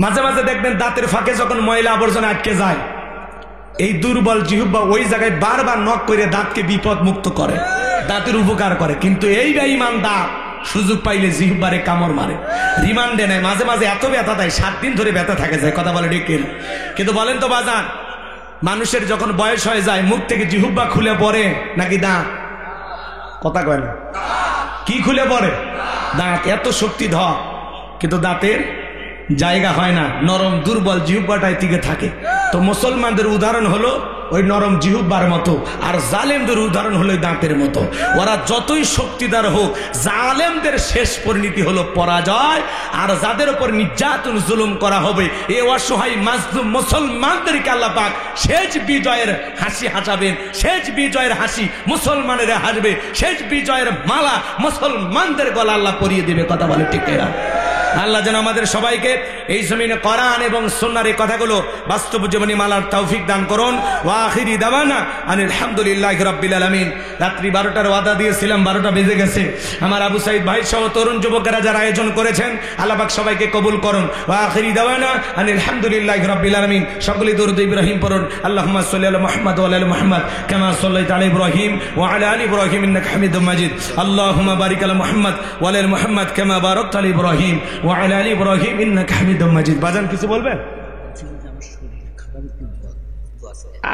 মাঝে মাঝে দেখবেন দাঁতের ফাঁকে যখন ময়লা আবর্জনা আটকে যায়, এই দুর্বল জিহুব্বা ওই জায়গায় বারবার নক করে দাঁতকে বিপদ মুক্ত করে, দাঁতের উপকার করে। কিন্তু এই বেঈমান দাঁত সুযোগ পাইলে জিহুব্বারে কামড় মারে, রিমান্ডে নেয়, মাঝে মাঝে এত ব্যথা দেয়, 7 দিন ধরে ব্যথা থাকে যায়। কথা বলে ঠিক কিনা? কিন্তু বলেন তো বাজান, মানুষের যখন বয়স হয়ে যায়, মুখ থেকে জিহুব্বা খুলে পড়ে নাকি দাঁত? কথা কয় না, কি খুলে পড়ে? দাঁত। এত শক্তি ধর, কিন্তু দাঁতের জায়গা হয় না, নরম দুর্বল জিহুব্বাটাই টিকে থাকে। তো মুসলমানদের উদাহরণ হলো ওই নরম জিহুব্বার মতো, আর জালেমদের উদাহরণ হলো দাঁতের মতো। ওরা যতই শক্তিদার হোক, জালেমদের শেষ পরিণতি হলো পরাজয়। আর যাদের উপর নির্যাতন জুলুম করা হবে, এ অসহায় মাজলুম মুসলমানদেরকে আল্লাহ পাক শেষ বিজয়ের হাসি হাসাবেন। শেষ বিজয়ের হাসি মুসলমানেরা হাসবে, শেষ বিজয়ের মালা মুসলমানদের গলা আল্লাহ পরিয়ে দেবে। কথা বলে ঠিক না? আল্লাহ যেন আমাদের সবাইকে এই জমিনে কোরআন এবং সুন্নাহর এই কথাগুলো বাস্তব জীবনে মালার তৌফিক দান করুন। ওয়া আখিরি দাওয়ানা আনিল হামদুলিল্লাহি রাব্বিল আলামিন। রাত্রি 12টার ওয়াদা দিয়েছিলাম, 12টা বেজে গেছে। আমার আবু সাইদ ভাই সহ তরুণ যুবকেরা যারা আয়োজন করেছেন, আল্লাহ পাক সবাইকে কবুল করুন। ওয়া আখিরি দাওয়ানা আনিল হামদুলিল্লাহি রাব্বিল আলামিন। সকলে দরুদ ইব্রাহিম পড়ুন। আল্লাহুম্মা সাল্লি আলা মুহাম্মাদ ওয়া আলা আলি মুহাম্মাদ কামা সাল্লাইতা আলা ইব্রাহিম ওয়া আলা আলি ইব্রাহিম ইন্নাকা হামিদুম মাজিদ। আল্লাহুম্মা বারিক আলা মুহাম্মাদ ওয়া আলা আলি মুহাম্মাদ কামা বারাকতা আলা ইব্রাহিম ওয়া আলা আলি ইব্রাহিম ইন্নাকা হামিদুম মাজিদ। বাজান কিছু বলবেন?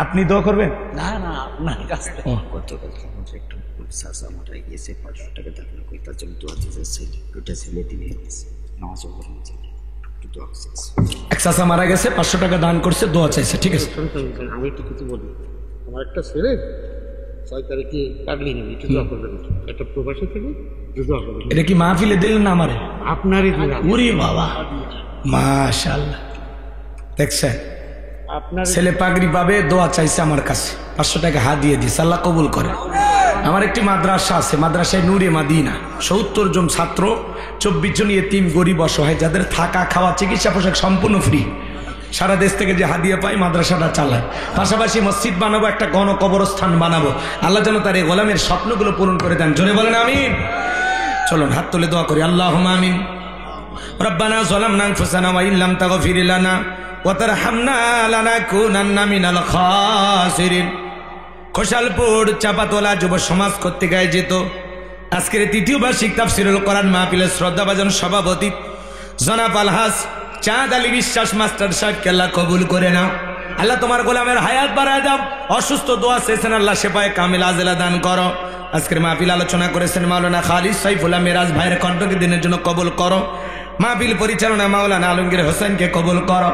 আপনি দোয়া করবেন? না না, আপনার কাছে গতকাল একটু সাসা মারা গিয়েছে, 500 টাকা দান করে তার জন্য দোয়া চাইছে। ওটা ছেলে দিলে নামাজ পড়ার জন্য একটু দোয়া চাইছে। এক সাসা মারা গেছে, 500 টাকা দান করছে, দোয়া চাইছে। ঠিক আছে, আমি একটু কিছু বলি। আমার একটা ছেলে 6 তারিখে কাটলি নেবে, একটু দোয়া করবেন। একটা প্রবাসী থেকে দোয়া করবেন। এটা কি মাহফিলে দিলেন না আমারে? আপনারই দিলাম। ওরে বাবা, মাশাআল্লাহ। দেখছেন, আপনার ছেলে পাগড়ি পাবে, দোয়া চাইছে আমার কাছে, 500 টাকা হাত দিয়ে দিয়েছে, আল্লাহ কবুল করে। আমার একটি মাদ্রাসা আছে, মাদ্রাসায় নূরে মাদিনা, 70 জন ছাত্র, 24 জন ইয়েতিম গরিব অসহায়, যাদের থাকা খাওয়া চিকিৎসা পোশাক সম্পূর্ণ ফ্রি। সারা দেশ থেকে যে হাদিয়া পাই মাদ্রাসাটা চালায়। পাশাপাশি মসজিদ বানাবো, একটা গণ কবরস্থান বানাবো। আল্লাহ যেন তার এই গোলামের স্বপ্নগুলো পূরণ করে দেন। জোরে বলেন আমিন। চলুন হাত তুলে দোয়া করি। আল্লাহুম্মা আমিন। রব্বানা যালামনা আনফুসানা ওয়া ইল্লাম তাগফির লানা ওয়া তারহামনা লানাকুনান্না মিনাল খাসিরিন। খোসালপুর চাপাতলা যুব সমাজ কর্তৃক আয়োজিত আজকের তৃতীয় বার্ষিক তাফসীরুল কোরআন মাহফিলের শ্রদ্ধাভাজন সভাপতি জনাব আলহাজ চাঁদ আলী বিশ্বাস মাস্টার সাহেবকে আল্লাহ কবুল করে নাও। আল্লাহ তোমার গোলামের হায়াত বাড়ায় দাও। অসুস্থ দোয়া চেয়েছেন, আল্লাহ শেফায়ে কামিল আজেলা দান করো। আজকের মাহফিল আলোচনা করেছেন মাওলানা খালিদ সাইফুল্লাহ মিরাজ ভাইয়ের কণ্ঠকে দিনের জন্য কবুল করো। মাহফিল পরিচালনা মাওলানা আলমগীর হোসেনকে কবুল করো।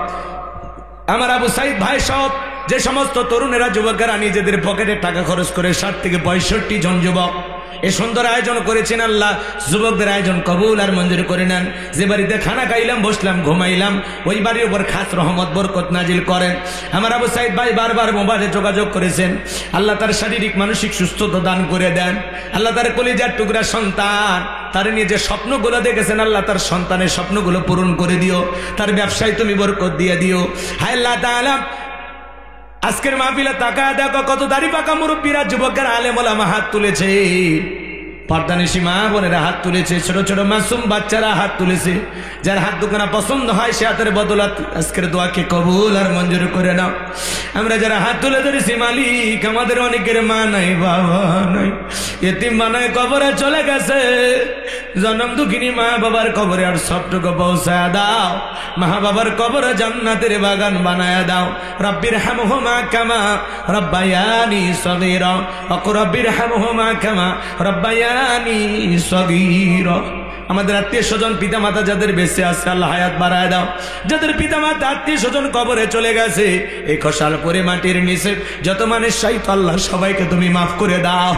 আমার আবু সাইদ ভাই সব যে সমস্ত তরুণেরা যুবকেরা নিজেদের পকেটে টাকা খরচ করে 60 থেকে 65 জন যুবক এই সুন্দর আয়োজন করেছেন, আল্লাহ যুবকদের আয়োজন কবুল আর মঞ্জুর করে নেন। যে বাড়িতে খানা খাইলাম, বসলাম, ঘুমাইলাম, ওই বাড়ির উপর খাস রহমত বরকত নাজিল করেন। আমার আবু সাইদ ভাই বারবার মোবাইলে যোগাযোগ করেছেন, আল্লাহ তার শারীরিক মানসিক সুস্থতা দান করে দেন। আল্লাহ তার কলিজার টুকরা সন্তান, তার নিয়ে যে স্বপ্নগুলো দেখেছেন, আল্লাহ তার সন্তানের স্বপ্নগুলো পূরণ করে দিও। তার ব্যবসায় তুমি বরকত দিয়ে দিও। হায় আল্লাহ তাআলা, আজকের মাহফিলে তাকায় দেখো কত দাড়ি পাকা মুরব্বীরা, যুবকের আলেম ওলামা হাত তুলেছে, পর্দানিশী মা বোনেরা হাত তুলেছে, ছোট ছোট মাসুম বাচ্চারা হাত তুলেছে। যার হাত দুখানা পছন্দ হয় সে হাতের বদলাত আজকের দোয়াকে কবুল আর মঞ্জুর করে নাও। আমরা যারা হাত তুলে ধরেছি মালিক, আমাদের অনেকের মা নাই, বাবা নাই, এতিম বানায় কবরে চলে গেছে। জনম দুঃখিনী মা বাবার কবরে আর সবটুকু পৌঁছায় দাও। মা বাবার কবরে জান্নাতের বাগান বানায় দাও। রব্বির হামহুমা কামা রব্বায়ানি সগীরা, রব্বির হামহুমা কামা রব্বায়ানি সগীরা। আমাদের আত্মীয় স্বজন পিতা মাতা যাদের বেঁচে আছে, আল্লাহ হায়াত বাড়ায় দাও। যাদের পিতা মাতা আত্মীয় স্বজন কবরে চলে গেছে, এই খসাল পরে মাটির নিচে যত মানুষ সাইত, আল্লাহ সবাইকে তুমি মাফ করে দাও।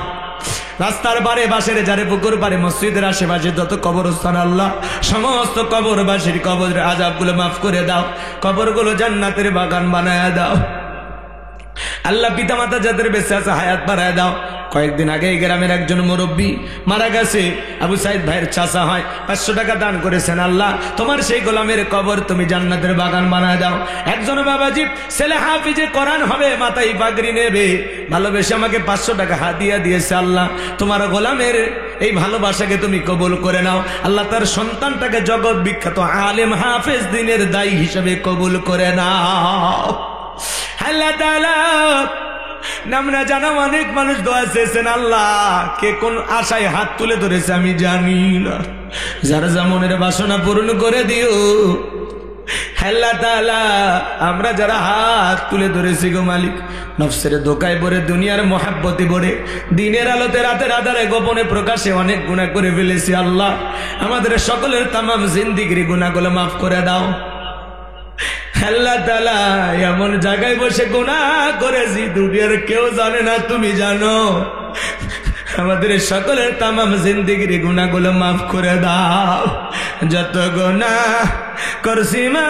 রাস্তার পারে, বাসের যারে, পুকুর পারে, মসজিদের আশেপাশে যত কবরস্থান, আল্লাহ সমস্ত কবরবাসীর কবরের আযাবগুলো মাফ করে দাও। কবরগুলো জান্নাতের বাগান বানায় দাও। আল্লাহ পিতা মাতা যাদের বেঁচে আছে হায়াত বাড়ায় দাও। কয়েকদিন আগে এই গ্রামের একজন মুরব্বী মারা গেছে, আবু সাইদ ভাইয়ের চাচা হয়, 500 টাকা দান করেছেন। আল্লাহ তোমার সেই গোলামের কবর তুমি জান্নাতের বাগান বানায় দাও। একজন বাবাজি ছেলে হাফিজে কোরআন হবে, মাথায় পাগড়ি নেবে, ভালোবেসে আমাকে 500 টাকা হাদিয়া দিয়েছে। আল্লাহ তোমার গোলামের এই ভালোবাসাকে তুমি কবুল করে নাও। আল্লাহ তার সন্তানটাকে জগৎ বিখ্যাত আলেম হাফেজ দ্বীনের দায়ী হিসেবে কবুল করে নাও। আল্লাহ তাআলা নাম না জানা অনেক মানুষ দোয়া চেয়েছেন, আল্লাহ কে কোন আশায় হাত তুলে ধরেছে আমি জানি না। যারা মনের বাসনা পূরণ করে দিও। আল্লাহ তাআলা আমরা যারা হাত তুলে ধরেছি গো মালিক, নফসের ধোকায় পড়ে, দুনিয়ার মহাব্বতে পড়ে, দিনের আলোতে রাতের আধারে গোপনে প্রকাশে অনেক গুনাহ করে ফেলেছি। আল্লাহ আমাদের সকলের তামাম জিন্দেগির গুনাহগুলো মাফ করে দাও। আল্লাহ তাআলা এমন জায়গায় বসে গুনাহ করেছি দুনিয়ার কেউ জানে না, তুমি জানো। আমাদের সকলের তামাম জিন্দেগির গুনাহগুলো মাফ করে দাও। যত গুনাহ করছি মা